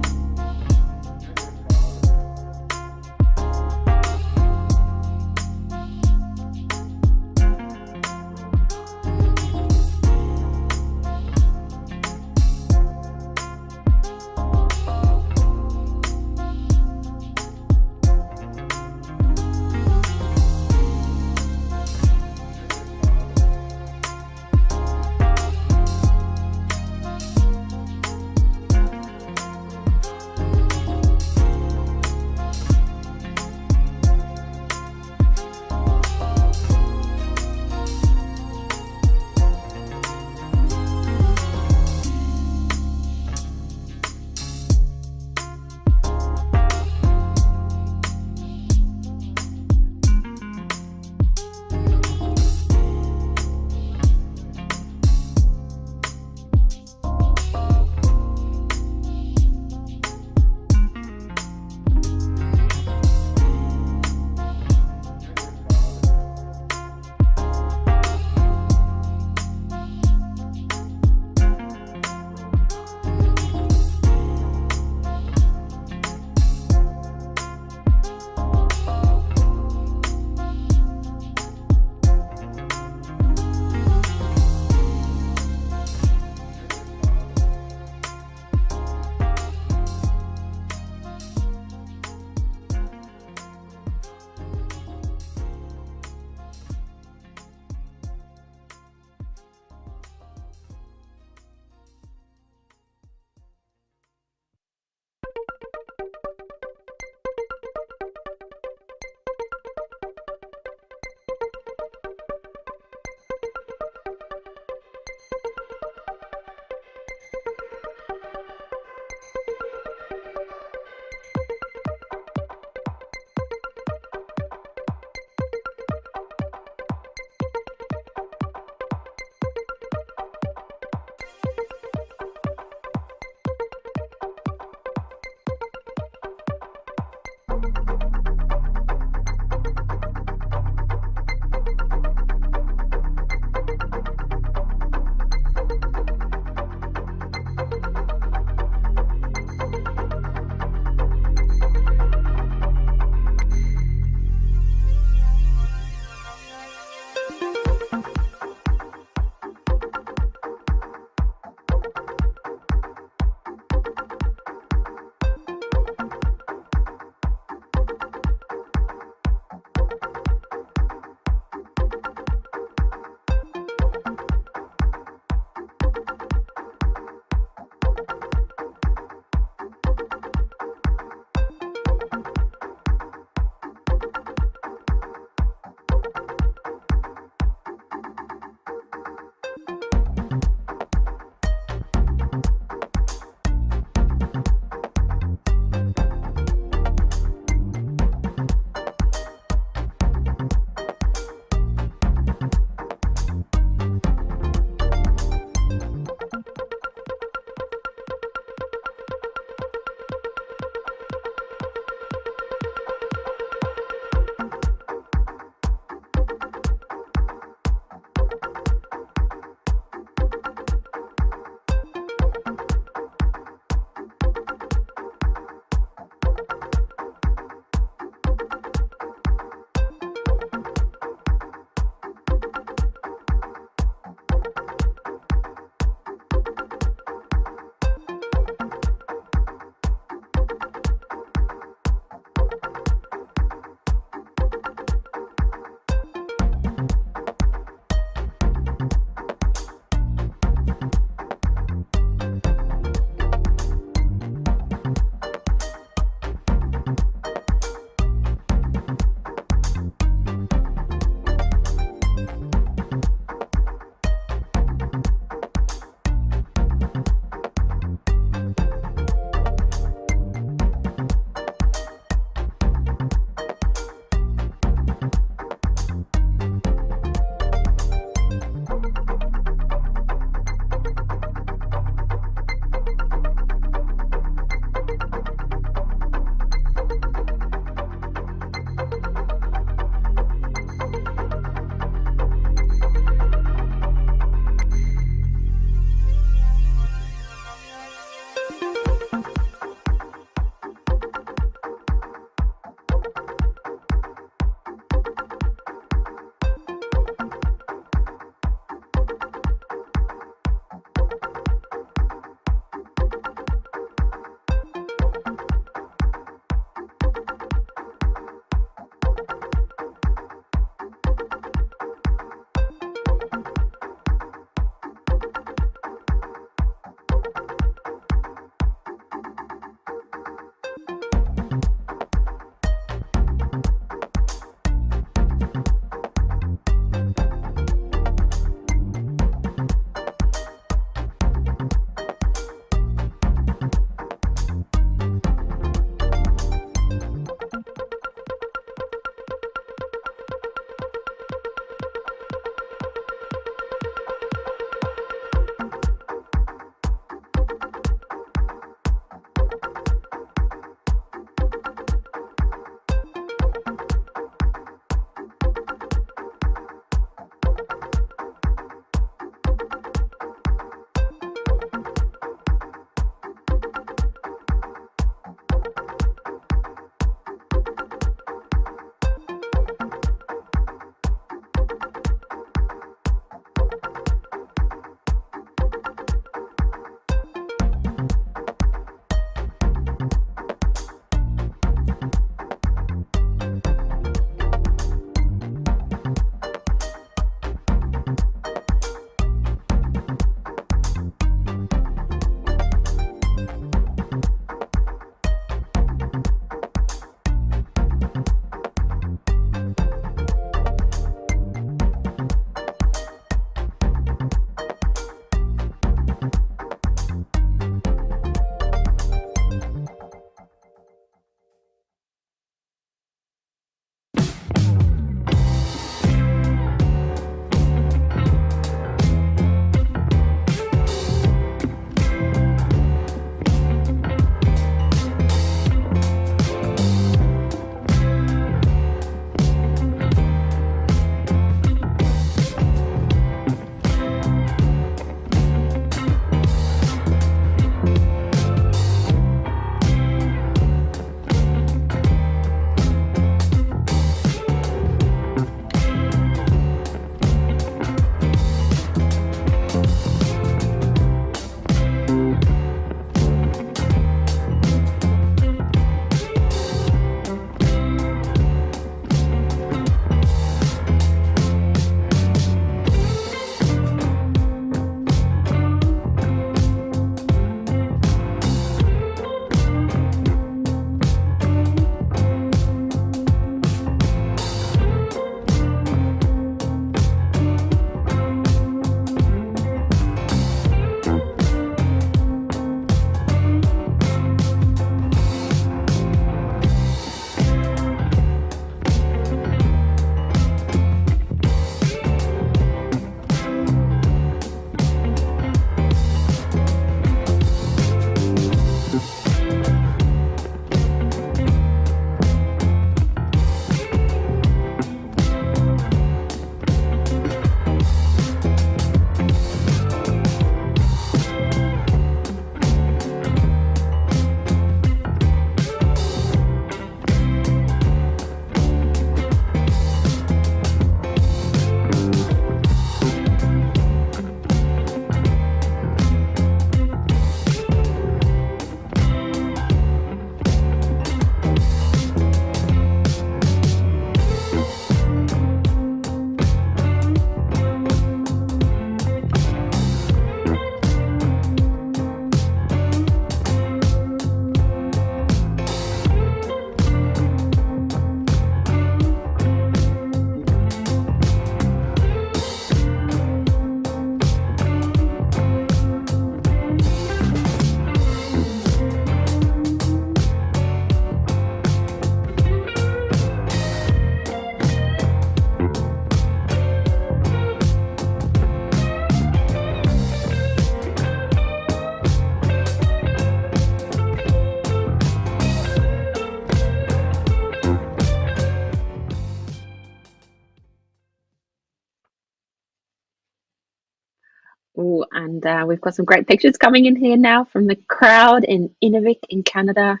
Oh, and we've got some great pictures coming in here now from the crowd in Inuvik in Canada.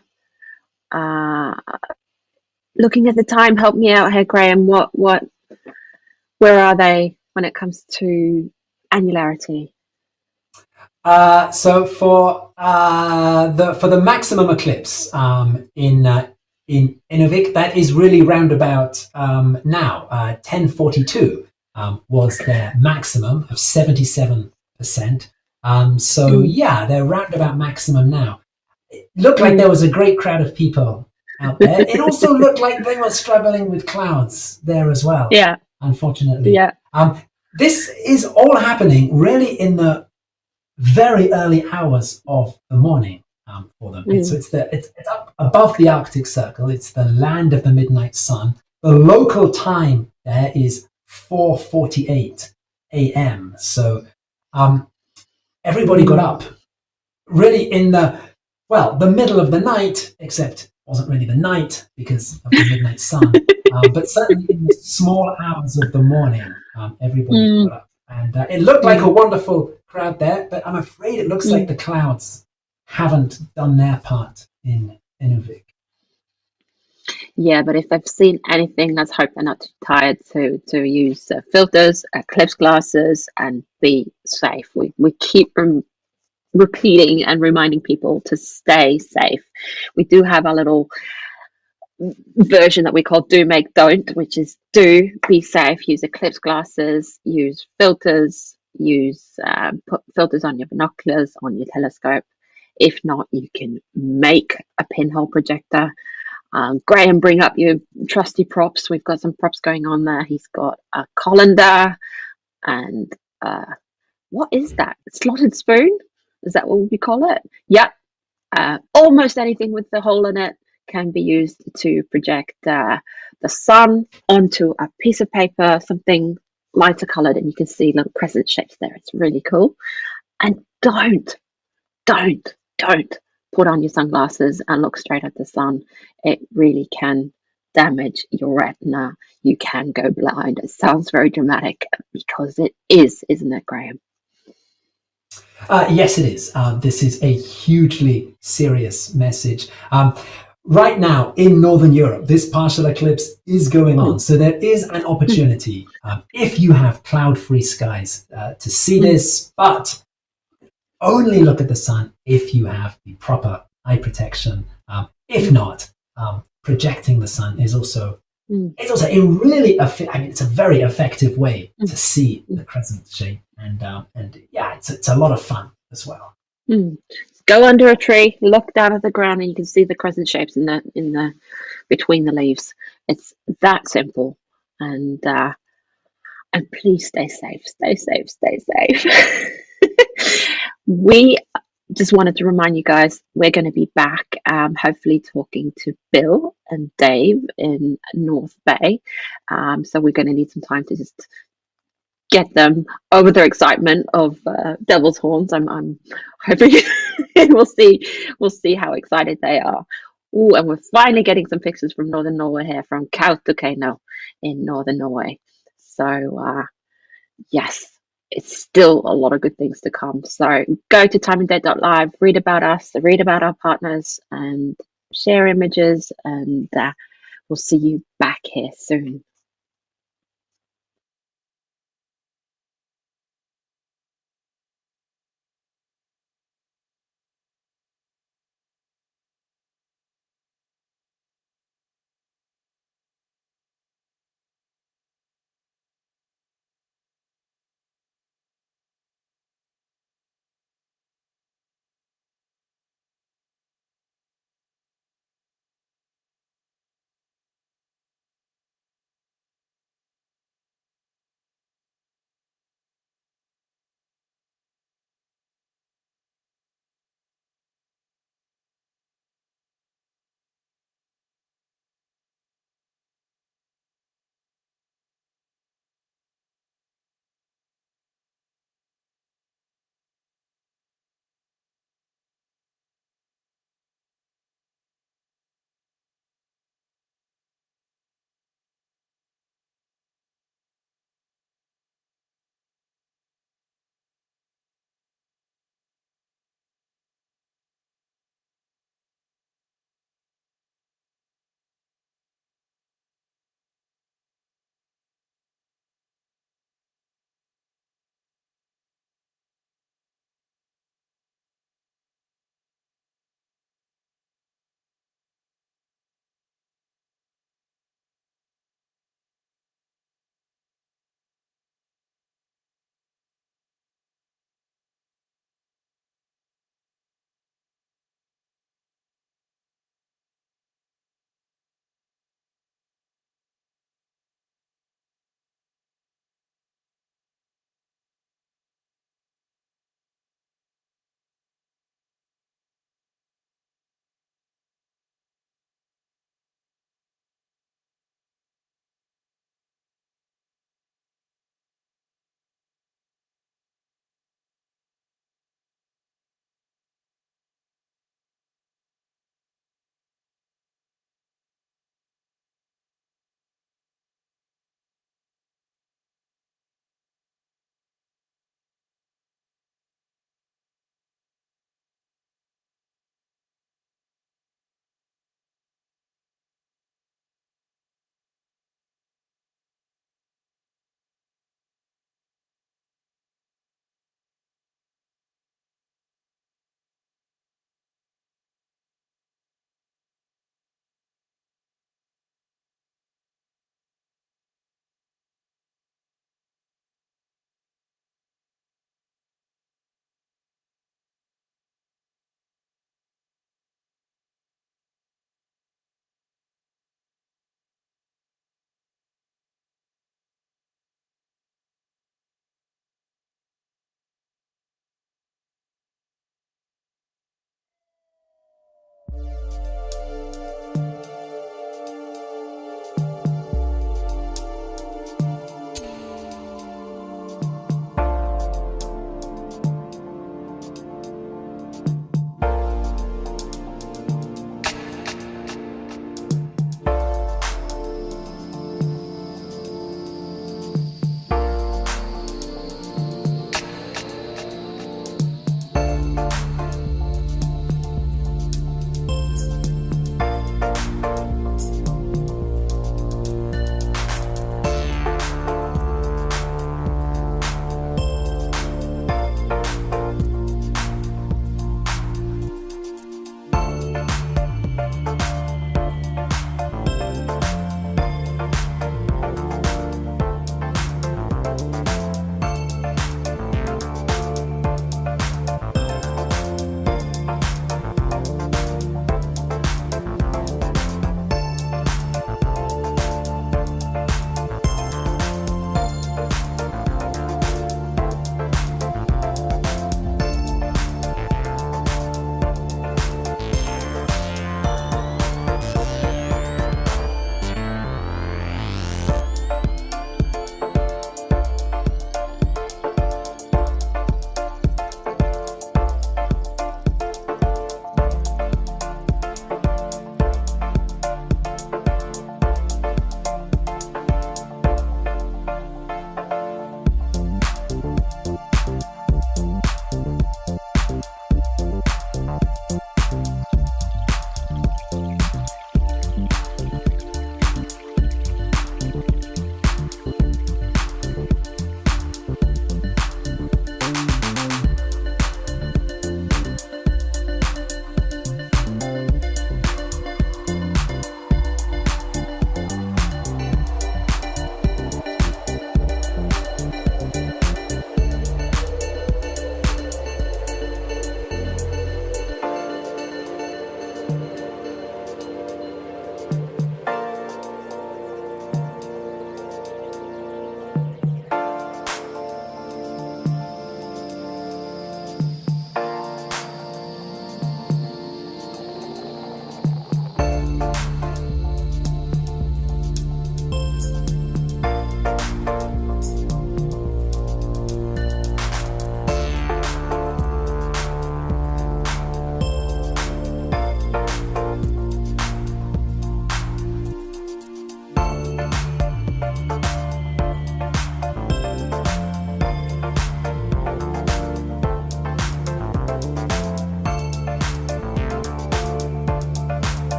Looking at the time, help me out here, Graham. Where are they when it comes to annularity? So for the maximum eclipse in Inuvik, that is really roundabout now. 1042 was their maximum of 77%. So yeah, they're roundabout maximum now. It looked like there was a great crowd of people out there. It also looked like they were struggling with clouds there as well. Yeah, unfortunately. Yeah. This is all happening really in the very early hours of the morning for them. So it's up above the Arctic Circle. It's the land of the midnight sun. The local time there is 4:48 a.m. So everybody got up really in the middle of the night, except it wasn't really the night because of the midnight sun. But certainly in the small hours of the morning, everybody got up. And it looked like a wonderful crowd there, but I'm afraid it looks like the clouds haven't done their part in Inuvik. Yeah, but if they've seen anything, let's hope they're not too tired to use filters, eclipse glasses, and be safe. We keep repeating and reminding people to stay safe. We do have a little version that we call do make don't, which is do be safe, use eclipse glasses, use filters, put filters on your binoculars, on your telescope. If not, you can make a pinhole projector. Graham, bring up your trusty props. We've got some props going on there. He's got a colander and what is that? Slotted spoon? Is that what we call it? Yep. Almost anything with the hole in it can be used to project the sun onto a piece of paper, something lighter colored, and you can see little crescent shapes there. It's really cool. And don't put on your sunglasses and look straight at the sun. It really can damage your retina. You can go blind. It sounds very dramatic because it is, isn't it, Graham? Yes, it is. This is a hugely serious message. Right now in Northern Europe, this partial eclipse is going on. So there is an opportunity if you have cloud-free skies to see this, but only look at the sun if you have the proper eye protection. If not, projecting the sun is also it's also a really it's a very effective way to see the crescent shape, and yeah, it's a lot of fun as well. Go under a tree, look down at the ground, and you can see the crescent shapes in the between the leaves. It's that simple, and please stay safe. We just wanted to remind you guys we're going to be back, hopefully talking to Bill and Dave in North Bay. So we're going to need some time to just get them over their excitement of devil's horns. I'm hoping we'll see how excited they are. Ooh, and we're finally getting some pictures from Northern Norway here, from Kautokeino in Northern Norway. So yes, it's still a lot of good things to come. So go to timeanddate.live, read about us, read about our partners, and share images, and we'll see you back here soon.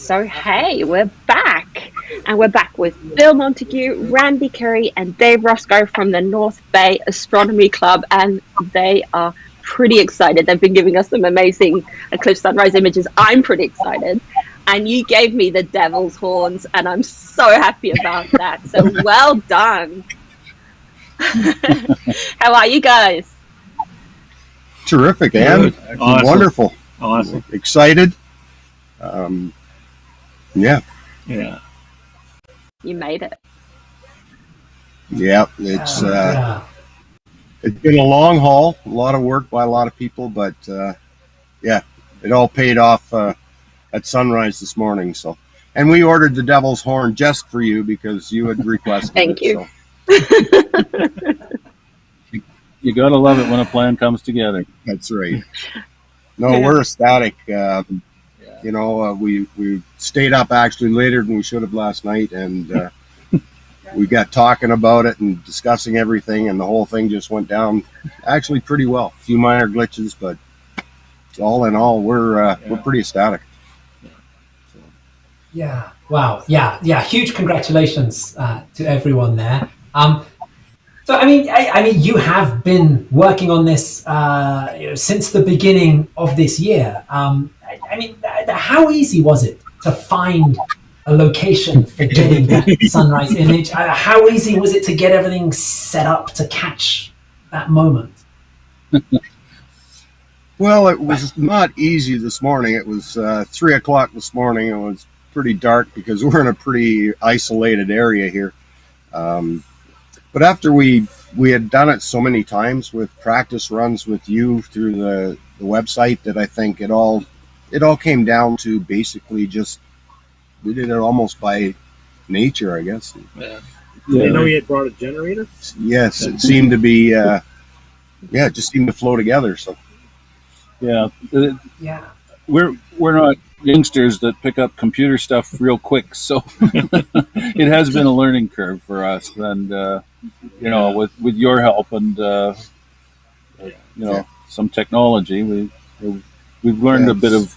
So, hey, we're back. And we're back with Bill Montague, Randy Curry, and Dave Roscoe from the North Bay Astronomy Club. And they are pretty excited. They've been giving us some amazing eclipse sunrise images. I'm pretty excited. And you gave me the devil's horns, and I'm so happy about that. So well done. How are you guys? Terrific, Anne. Awesome. Wonderful. Awesome. Excited. Yeah. Yeah. You made it. Yeah. It's been a long haul, a lot of work by a lot of people, but yeah, it all paid off at sunrise this morning. So, and we ordered the devil's horn just for you because you had requested Thank it. you. So. You gotta love it when a plan comes together. That's right. No, we're ecstatic. You know, we stayed up actually later than we should have last night, and we got talking about it and discussing everything, and the whole thing just went down actually pretty well. A few minor glitches, but all in all, we're pretty ecstatic. Yeah. Wow. Yeah. Huge congratulations to everyone there. So I mean, you have been working on this since the beginning of this year. I mean, how easy was it to find a location for getting that sunrise image? How easy was it to get everything set up to catch that moment? Well, it was not easy this morning. It was 3 o'clock this morning. It was pretty dark because we're in a pretty isolated area here. But after we had done it so many times with practice runs with you through the website, that I think it all came down to basically just we did it almost by nature, I guess. Yeah. I know you had brought a generator. Yes, it seemed to be. It just seemed to flow together. So Yeah. Yeah. We're not youngsters that pick up computer stuff real quick, so it has been a learning curve for us. And you know, with your help and you know, some technology, we've learned a bit of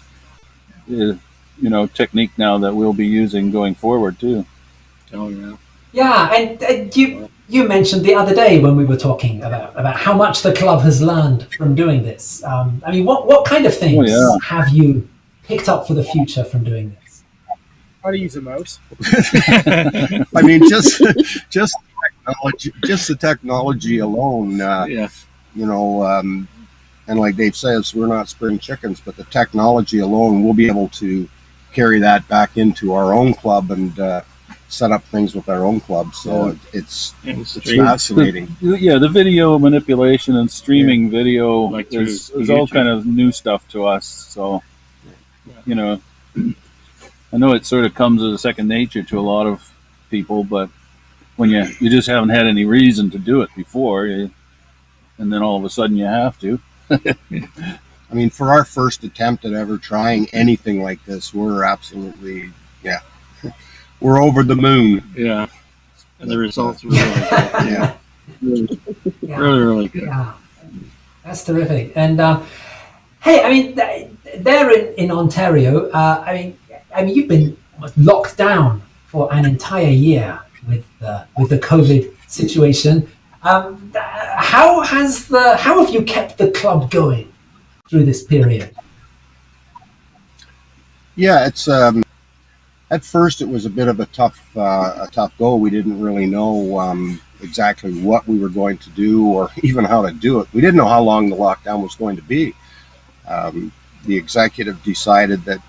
you know, technique now that we'll be using going forward too. Oh yeah. Yeah, and you mentioned the other day when we were talking about how much the club has learned from doing this. I mean, what kind of things have you picked up for the future from doing this? How to use a mouse. I mean, just technology, just the technology alone. You know, and like Dave says, we're not spring chickens, but the technology alone, we'll be able to carry that back into our own club and set up things with our own club. So it's fascinating. The video manipulation and streaming video is all kind of new stuff to us. So, you know, I know it sort of comes as a second nature to a lot of people, but when you just haven't had any reason to do it before, and then all of a sudden you have to. I mean, for our first attempt at ever trying anything like this, we're absolutely, we're over the moon. Yeah. And the results were really good. Really good. Yeah, that's terrific. And hey, I mean, there in Ontario, I mean, you've been locked down for an entire year with the COVID situation. How have you kept the club going through this period? Yeah, it's at first it was a bit of a tough go. We didn't really know exactly what we were going to do or even how to do it. We didn't know how long the lockdown was going to be. The executive decided that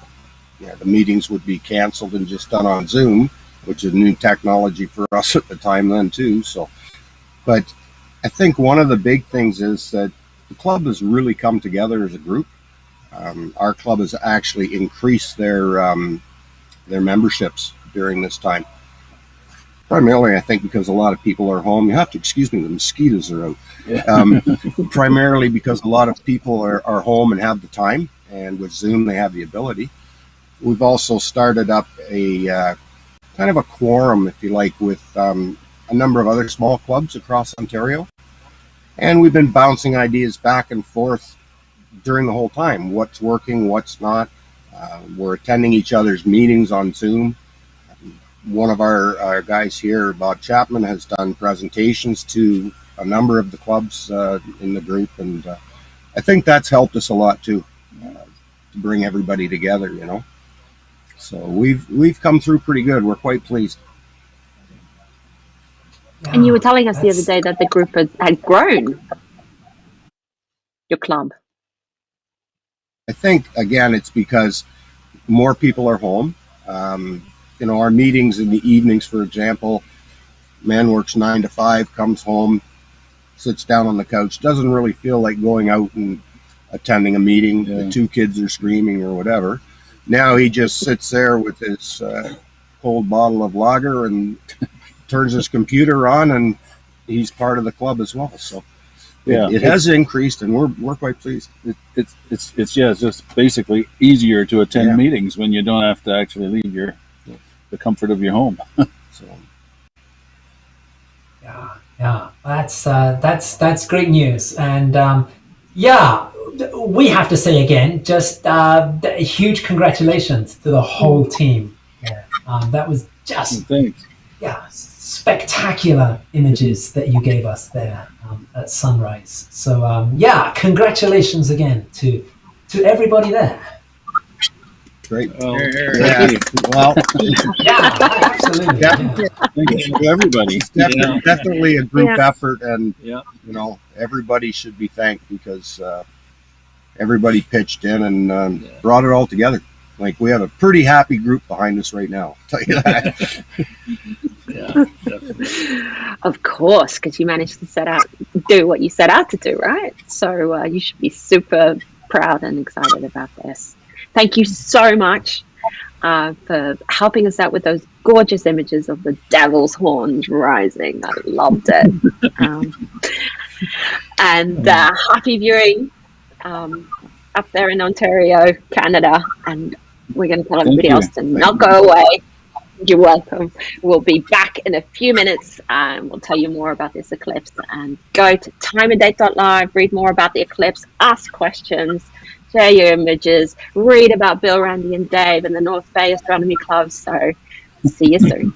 the meetings would be canceled and just done on Zoom, which is new technology for us at the time then too. So, but I think one of the big things is that the club has really come together as a group. Our club has actually increased their memberships during this time. Primarily, I think because a lot of people are home. You have to excuse me, the mosquitoes are out. Primarily because a lot of people are home and have the time, and with Zoom they have the ability. We've also started up a kind of a quorum, if you like, with a number of other small clubs across Ontario. And we've been bouncing ideas back and forth during the whole time. What's working, what's not. We're attending each other's meetings on Zoom. One of our guys here, Bob Chapman, has done presentations to a number of the clubs in the group, and I think that's helped us a lot too, to bring everybody together, you know. So we've come through pretty good. We're quite pleased. And you were telling us the other day that the group had grown, your club. I think, again, it's because more people are home. You know, our meetings in the evenings, for example, man works 9 to 5, comes home, sits down on the couch, doesn't really feel like going out and attending a meeting. Yeah. The 2 kids are screaming or whatever. Now he just sits there with his cold bottle of lager and turns his computer on, and he's part of the club as well. So yeah, it has increased, and we're quite pleased. It's just basically easier to attend meetings when you don't have to actually leave the comfort of your home. So yeah, that's great news, and we have to say again, just huge congratulations to the whole team. That was just spectacular images that you gave us there at sunrise. So congratulations again to everybody there. Great. Well, Absolutely. Thank you, everybody. It's definitely a group effort, and you know, everybody should be thanked because everybody pitched in and brought it all together. Like, we have a pretty happy group behind us right now, I'll tell you that. Of course, because you managed to do what you set out to do, right? So you should be super proud and excited about this. Thank you so much for helping us out with those gorgeous images of the devil's horns rising. I loved it. And happy viewing up there in Ontario, Canada. And we're going to tell everybody else to not go away. You're welcome. We'll be back in a few minutes, and we'll tell you more about this eclipse. And go to timeanddate.live, read more about the eclipse, ask questions, share your images, read about Bill, Randy, and Dave and the North Bay Astronomy Club. So see you soon.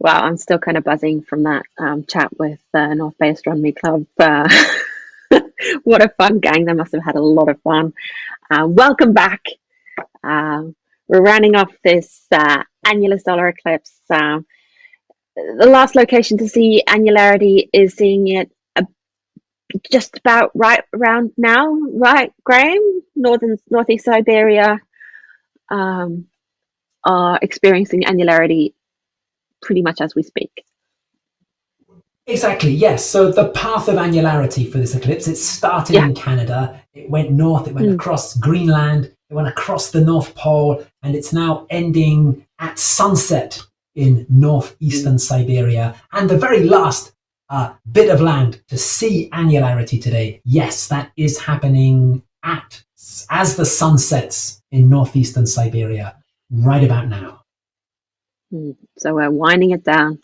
Wow, I'm still kind of buzzing from that chat with North Bay Astronomy Club. What a fun gang. They must have had a lot of fun. Welcome back. We're rounding off this annular solar eclipse. The last location to see annularity is seeing it just about right around now, right, Graham? Northeast Siberia are experiencing annularity pretty much as we speak. Exactly, yes. So the path of annularity for this eclipse, it started in Canada, it went north, it went across Greenland, it went across the North Pole, and it's now ending at sunset in northeastern Siberia. And the very last bit of land to see annularity today, yes, that is happening as the sun sets in northeastern Siberia right about now. So we're winding it down,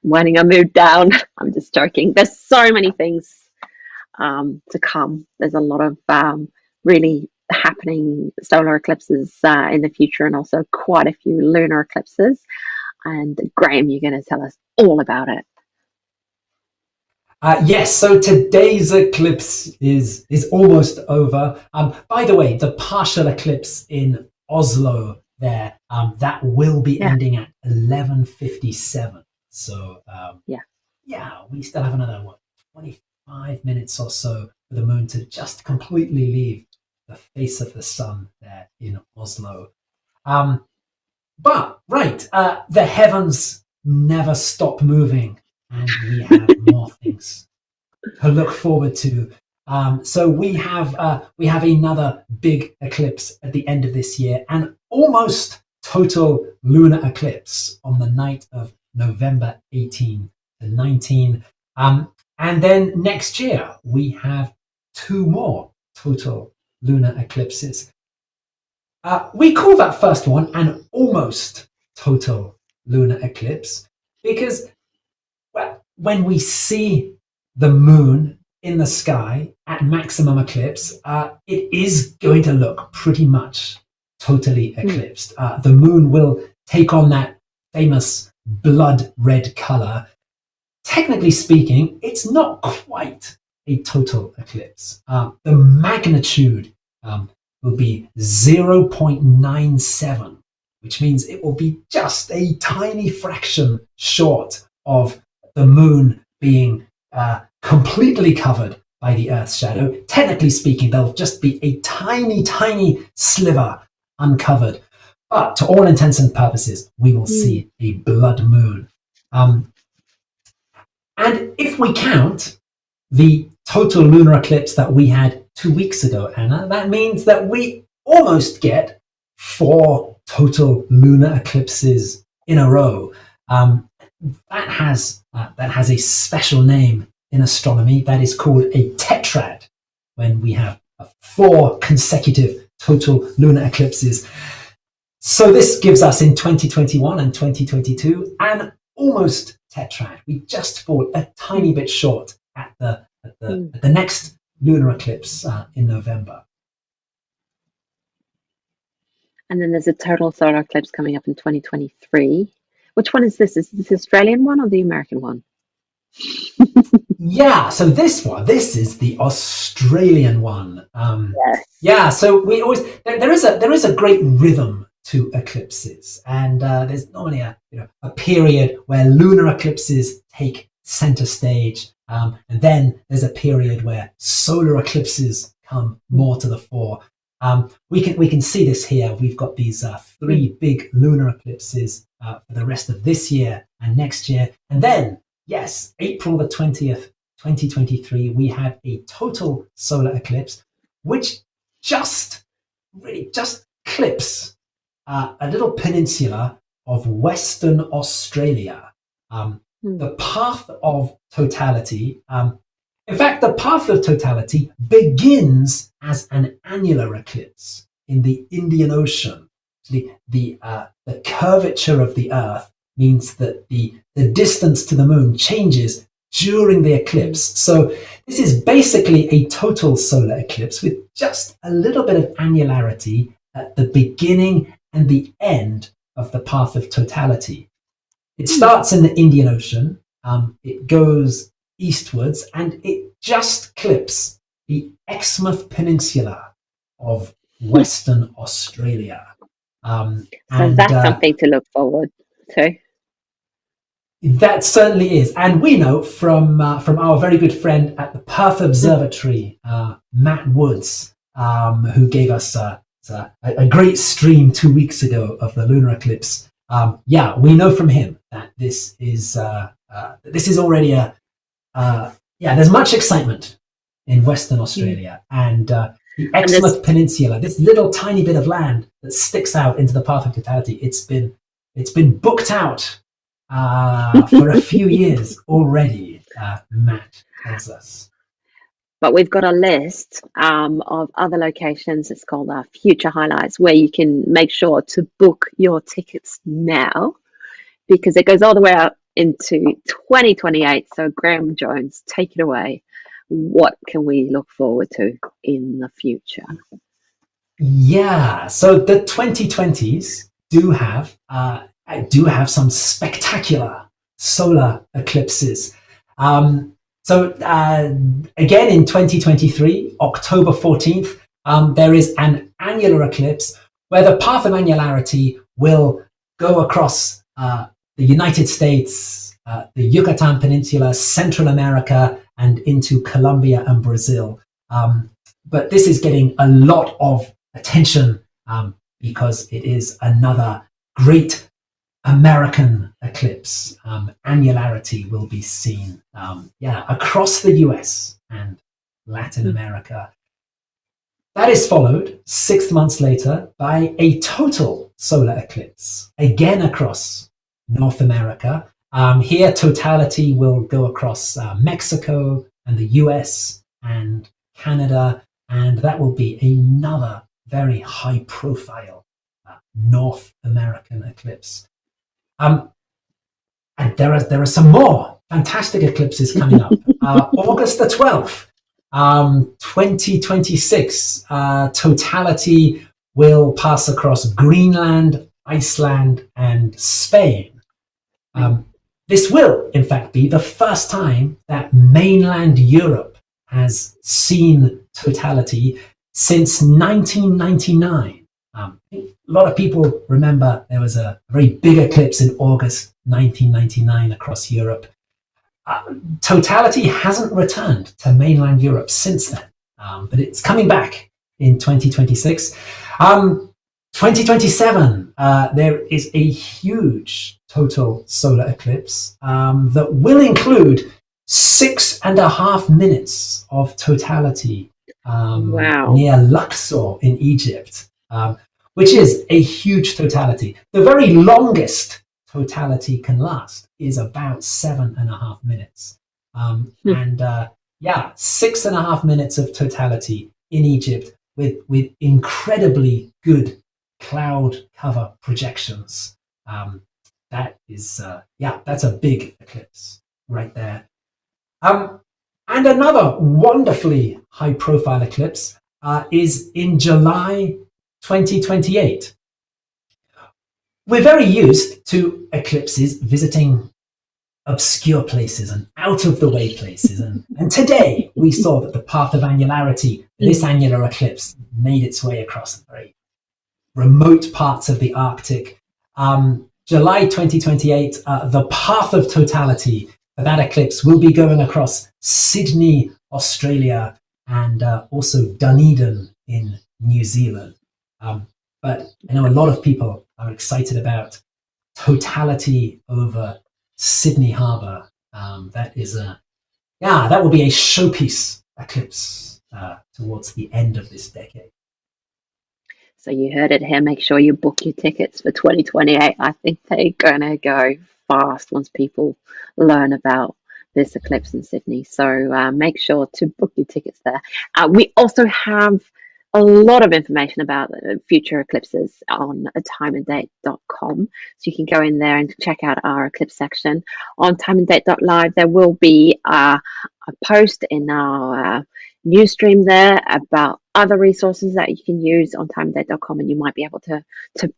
winding our mood down. I'm just joking. There's so many things to come. There's a lot of really happening solar eclipses in the future, and also quite a few lunar eclipses. And Graham, you're going to tell us all about it. Yes, so today's eclipse is almost over. By the way, the partial eclipse in Oslo there, that will be ending at 11:57. So we still have another 25 minutes or so for the moon to just completely leave the face of the sun there in Oslo. But the heavens never stop moving, and we have more things to look forward to. So we have another big eclipse at the end of this year, an almost total lunar eclipse on the night of November 18 to 19. And then next year we have 2 more total lunar eclipses. We call that first one an almost total lunar eclipse because when we see the moon in the sky at maximum eclipse, it is going to look pretty much totally eclipsed. The moon will take on that famous blood red color. Technically speaking, it's not quite a total eclipse. The magnitude will be 0.97, which means it will be just a tiny fraction short of the moon being completely covered by the Earth's shadow. Technically speaking, there'll just be a tiny, tiny sliver uncovered. But to all intents and purposes, we will see a blood moon. And if we count the total lunar eclipse that we had 2 weeks ago, Anna, that means that we almost get 4 total lunar eclipses in a row. That has a special name in astronomy. That is called a tetrad, when we have 4 consecutive total lunar eclipses. So this gives us in 2021 and 2022 an almost tetrad. We just fall a tiny bit short at the next lunar eclipse in November. And then there's a total solar eclipse coming up in 2023. Which one is this? Is this the Australian one or the American one? Yeah, so this is the Australian one. Yeah, so we always there is a great rhythm to eclipses, and there's normally a period where lunar eclipses take center stage, and then there's a period where solar eclipses come more to the fore. We can see this here. We've got these 3 big lunar eclipses for the rest of this year and next year. And then, yes, April the 20th, 2023, we have a total solar eclipse, which just clips a little peninsula of Western Australia. The path of totality, in fact, the path of totality begins as an annular eclipse in the Indian Ocean. The curvature of the Earth means that the distance to the moon changes during the eclipse. So this is basically a total solar eclipse with just a little bit of annularity at the beginning and the end of the path of totality. It starts in the Indian Ocean, it goes eastwards, and it just clips the Exmouth Peninsula of Western Australia. So that's something to look forward to. That certainly is. And we know from our very good friend at the Perth Observatory, Matt Woods, who gave us a great stream 2 weeks ago of the lunar eclipse. We know from him that this is already there's much excitement in Western Australia, and the Exmouth Peninsula, this little tiny bit of land that sticks out into the path of totality, it's been booked out for a few years already, Matt tells us. But we've got a list of other locations. It's called our Future Highlights, where you can make sure to book your tickets now, because it goes all the way out into 2028. So Graham Jones, take it away. What can we look forward to in the future? Yeah, so the 2020s do have some spectacular solar eclipses. So again, in 2023, October 14th, there is an annular eclipse where the path of annularity will go across the United States, the Yucatan Peninsula, Central America, and into Colombia and Brazil. But this is getting a lot of attention because it is another great American eclipse. Annularity will be seen across the US and Latin America. That is followed 6 months later by a total solar eclipse, again across North America. Here, totality will go across Mexico and the US and Canada, and that will be another very high profile North American eclipse. And there are some more fantastic eclipses coming up. August the 12th, 2026, totality will pass across Greenland, Iceland, and Spain. This will, in fact, be the first time that mainland Europe has seen totality since 1999. A lot of people remember there was a very big eclipse in August 1999 across Europe. Totality hasn't returned to mainland Europe since then, but it's coming back in 2026. 2027, there is a huge total solar eclipse that will include 6.5 minutes of totality near Luxor in Egypt, which is a huge totality. The very longest totality can last is about 7.5 minutes. And 6.5 minutes of totality in Egypt with incredibly good cloud cover projections. That's a big eclipse right there. And another wonderfully high profile eclipse is in July 2028. We're very used to eclipses visiting obscure places and out of the way places. And today we saw that the path of annularity, this annular eclipse, made its way across very remote parts of the Arctic. July 2028, the path of totality for that eclipse will be going across Sydney, Australia, and also Dunedin in New Zealand. But I know a lot of people are excited about totality over Sydney Harbour. That will be a showpiece eclipse towards the end of this decade. So you heard it here. Make sure you book your tickets for 2028. I think they're going to go fast once people learn about this eclipse in Sydney. So make sure to book your tickets there. We also have a lot of information about future eclipses on timeanddate.com. So you can go in there and check out our eclipse section. On timeanddate.live, there will be a post in our news stream there about other resources that you can use on timeanddate.com, and you might be able to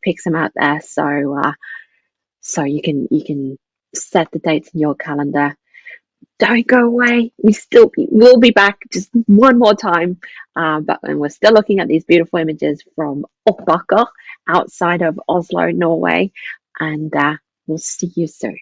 pick some out there. So you can set the dates in your calendar. Don't go away. We'll be back just one more time. But we're still looking at these beautiful images from Oppaker outside of Oslo, Norway. And we'll see you soon.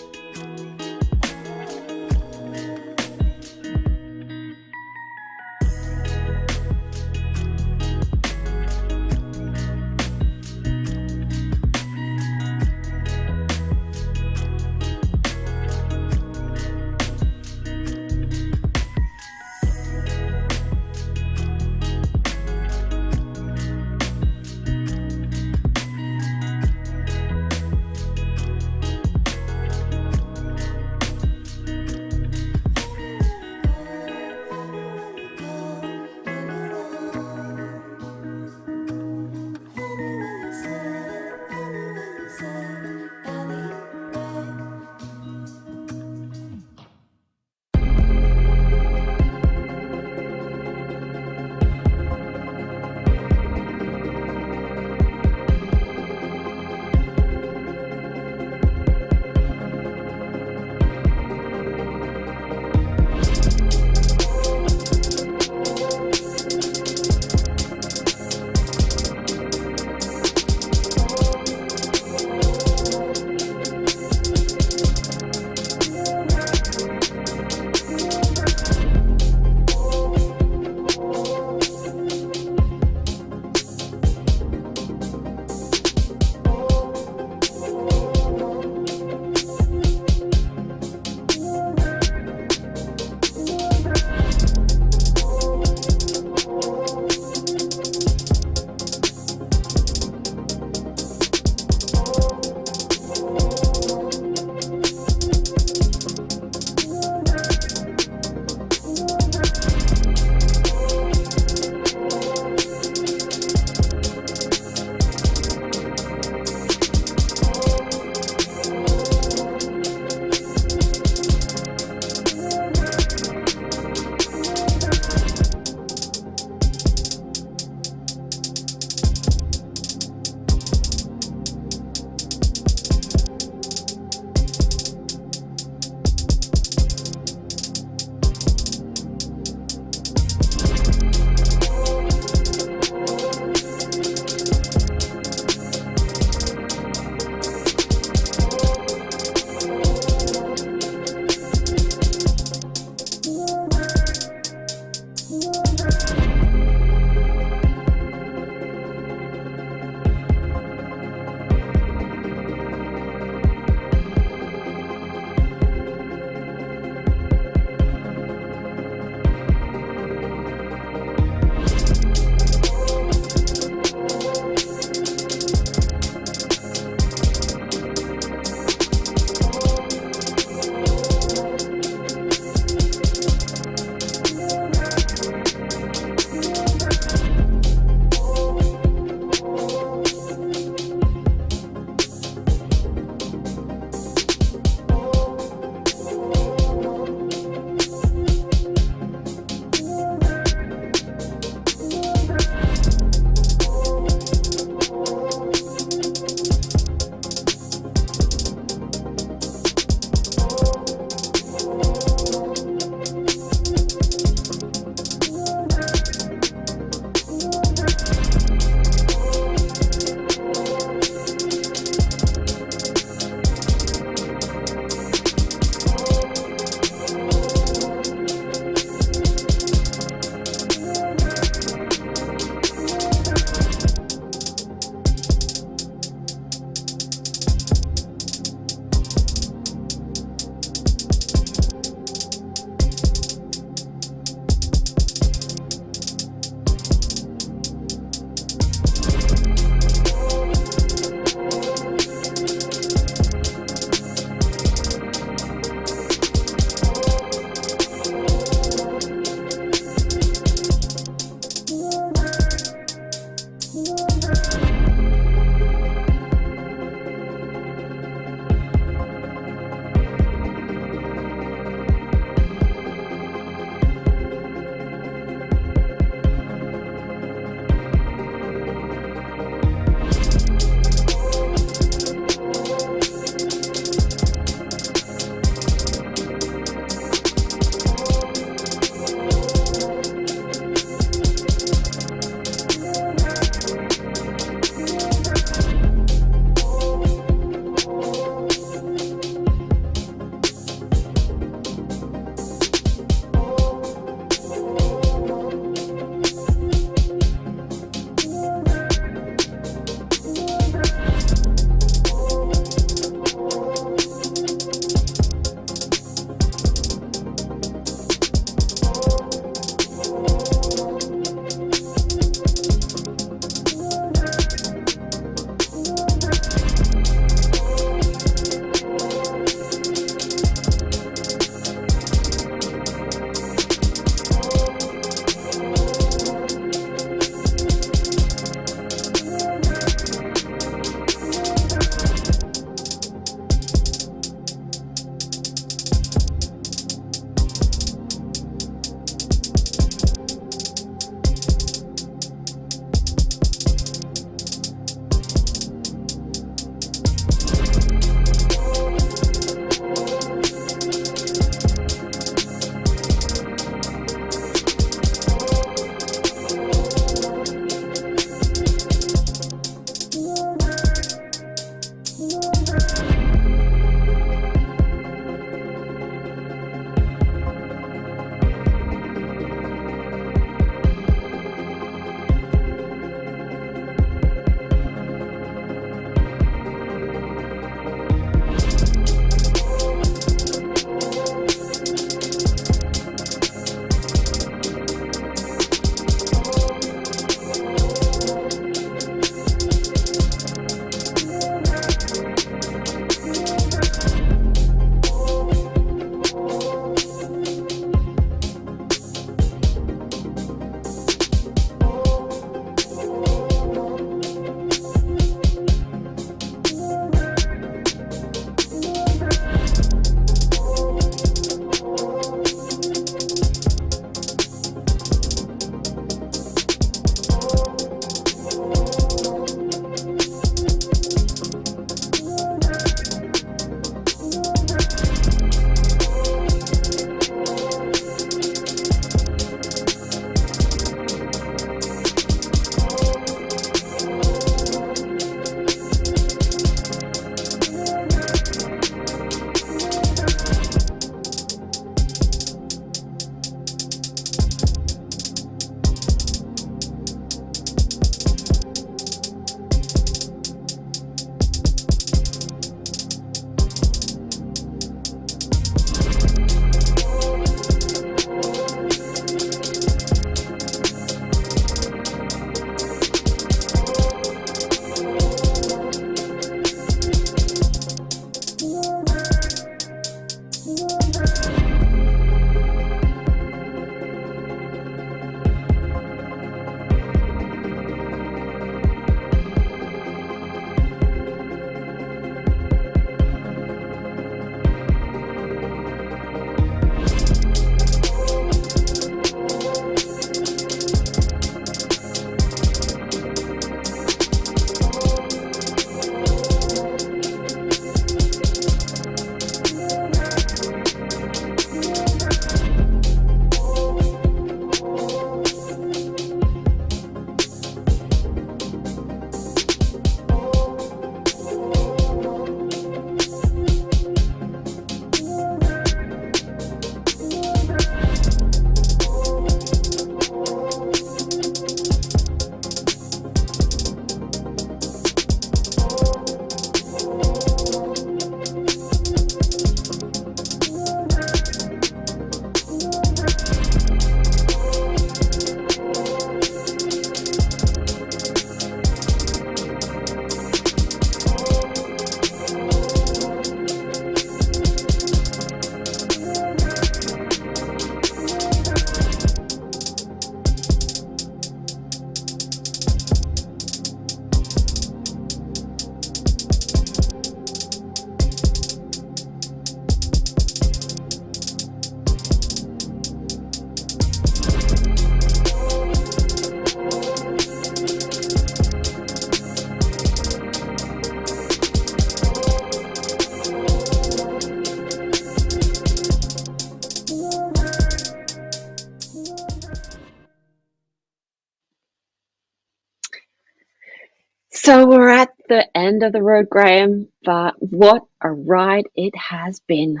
So we're at the end of the road, Graham, but what a ride it has been.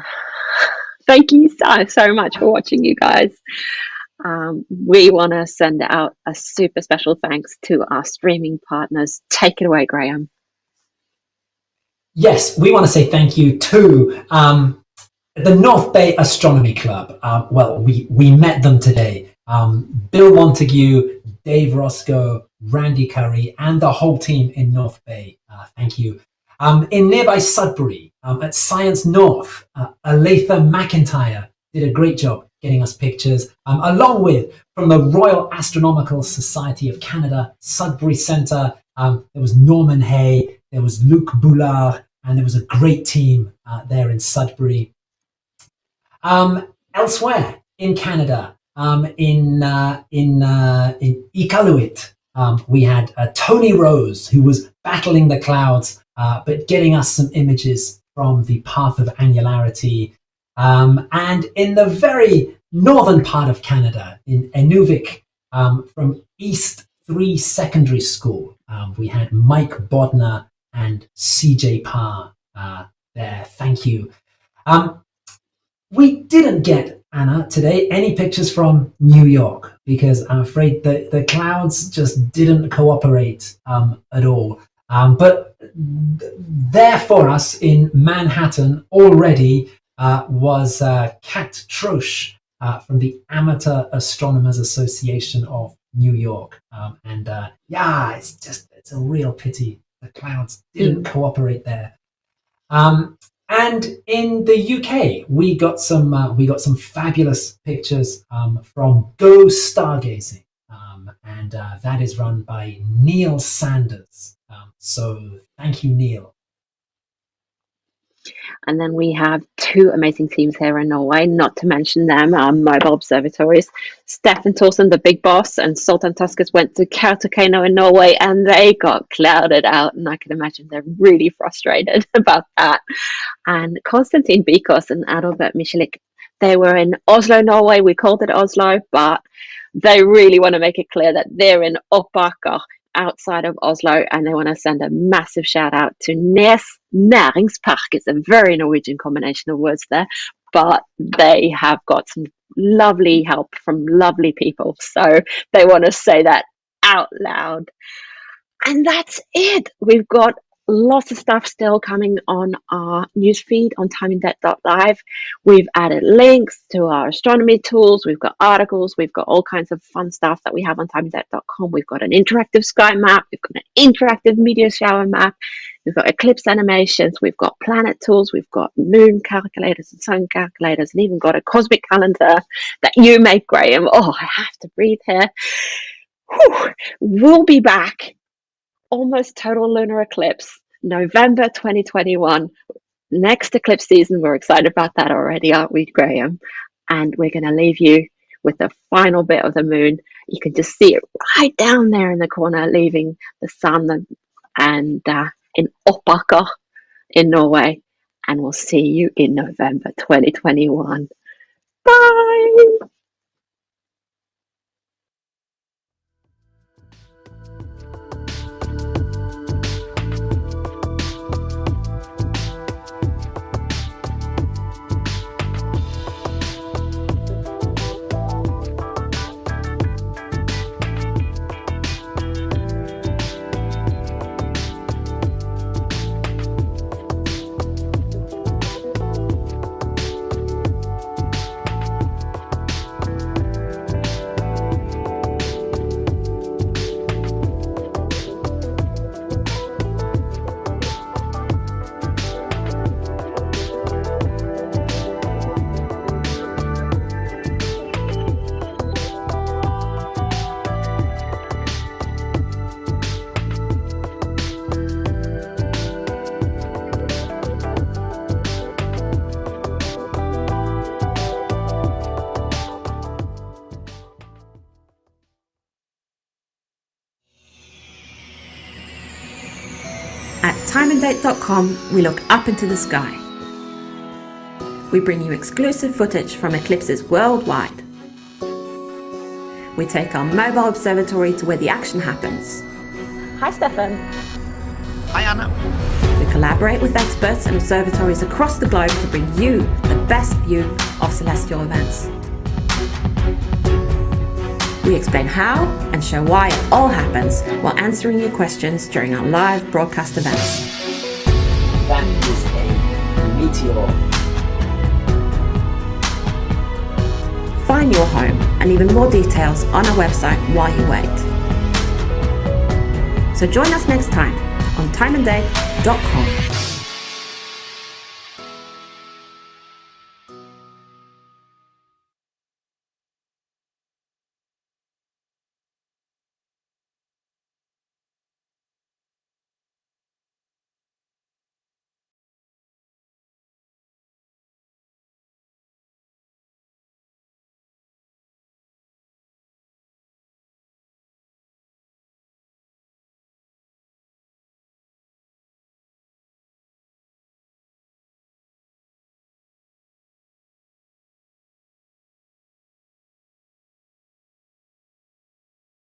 Thank you so much for watching, you guys. We want to send out a super special thanks to our streaming partners. Take it away, Graham. Yes, we want to say thank you to the North Bay Astronomy Club. We met them today. Bill Montague, Dave Roscoe, Randy Curry, and the whole team in North Bay. Thank you. In nearby Sudbury, at Science North, Aletha McIntyre did a great job getting us pictures, along with from the Royal Astronomical Society of Canada, Sudbury Centre. There was Norman Hay, there was Luc Boulard, and there was a great team there in Sudbury. Elsewhere in Canada, in Iqaluit, we had Tony Rose, who was battling the clouds, but getting us some images from the path of annularity. And in the very northern part of Canada, in Inuvik, from East 3 Secondary School, we had Mike Bodner and CJ Parr there. Thank you. We didn't get, Anna, today any pictures from New York because I'm afraid the clouds just didn't cooperate at all. But there for us in Manhattan already was Kat Trosch from the Amateur Astronomers Association of New York. It's a real pity the clouds didn't cooperate there. And in the UK, we got some fabulous pictures from Go Stargazing, and that is run by Neil Sanders. So thank you, Neil. And then we have two amazing teams here in Norway, not to mention them, our mobile observatories. Stefan Thorsen, the big boss, and Sultan Tuskus went to Kautokeino in Norway and they got clouded out. And I can imagine they're really frustrated about that. And Konstantin Bikos and Adalbert Michelik, they were in Oslo, Norway. We called it Oslo, but they really want to make it clear that they're in Oppaker, outside of Oslo, and they want to send a massive shout out to Nes Næringspark. It's a very Norwegian combination of words there, but they have got some lovely help from lovely people, so they want to say that out loud. And that's it. We've got lots of stuff still coming on our newsfeed on timeindebt.live. We've added links to our astronomy tools. We've got articles. We've got all kinds of fun stuff that we have on timeindebt.com. We've got an interactive sky map. We've got an interactive meteor shower map. We've got eclipse animations. We've got planet tools. We've got moon calculators and sun calculators, and even got a cosmic calendar that you make, Graham. Oh, I have to breathe here. Whew. We'll be back. Almost total lunar eclipse, November 2021. Next eclipse season. We're excited about that already, aren't we, Graham? And we're going to leave you with the final bit of the moon. You can just see it right down there in the corner, leaving the sun and in Oppaker in Norway. And we'll see you in November 2021. Bye! At timeindebt.com, we look up into the sky. We bring you exclusive footage from eclipses worldwide. We take our mobile observatory to where the action happens. Hi, Stefan. Hi, Anna. We collaborate with experts and observatories across the globe to bring you the best view of celestial events. We explain how and show why it all happens while answering your questions during our live broadcast events. That is a meteor. Find your home and even more details on our website while you wait. So join us next time on timeanddate.com.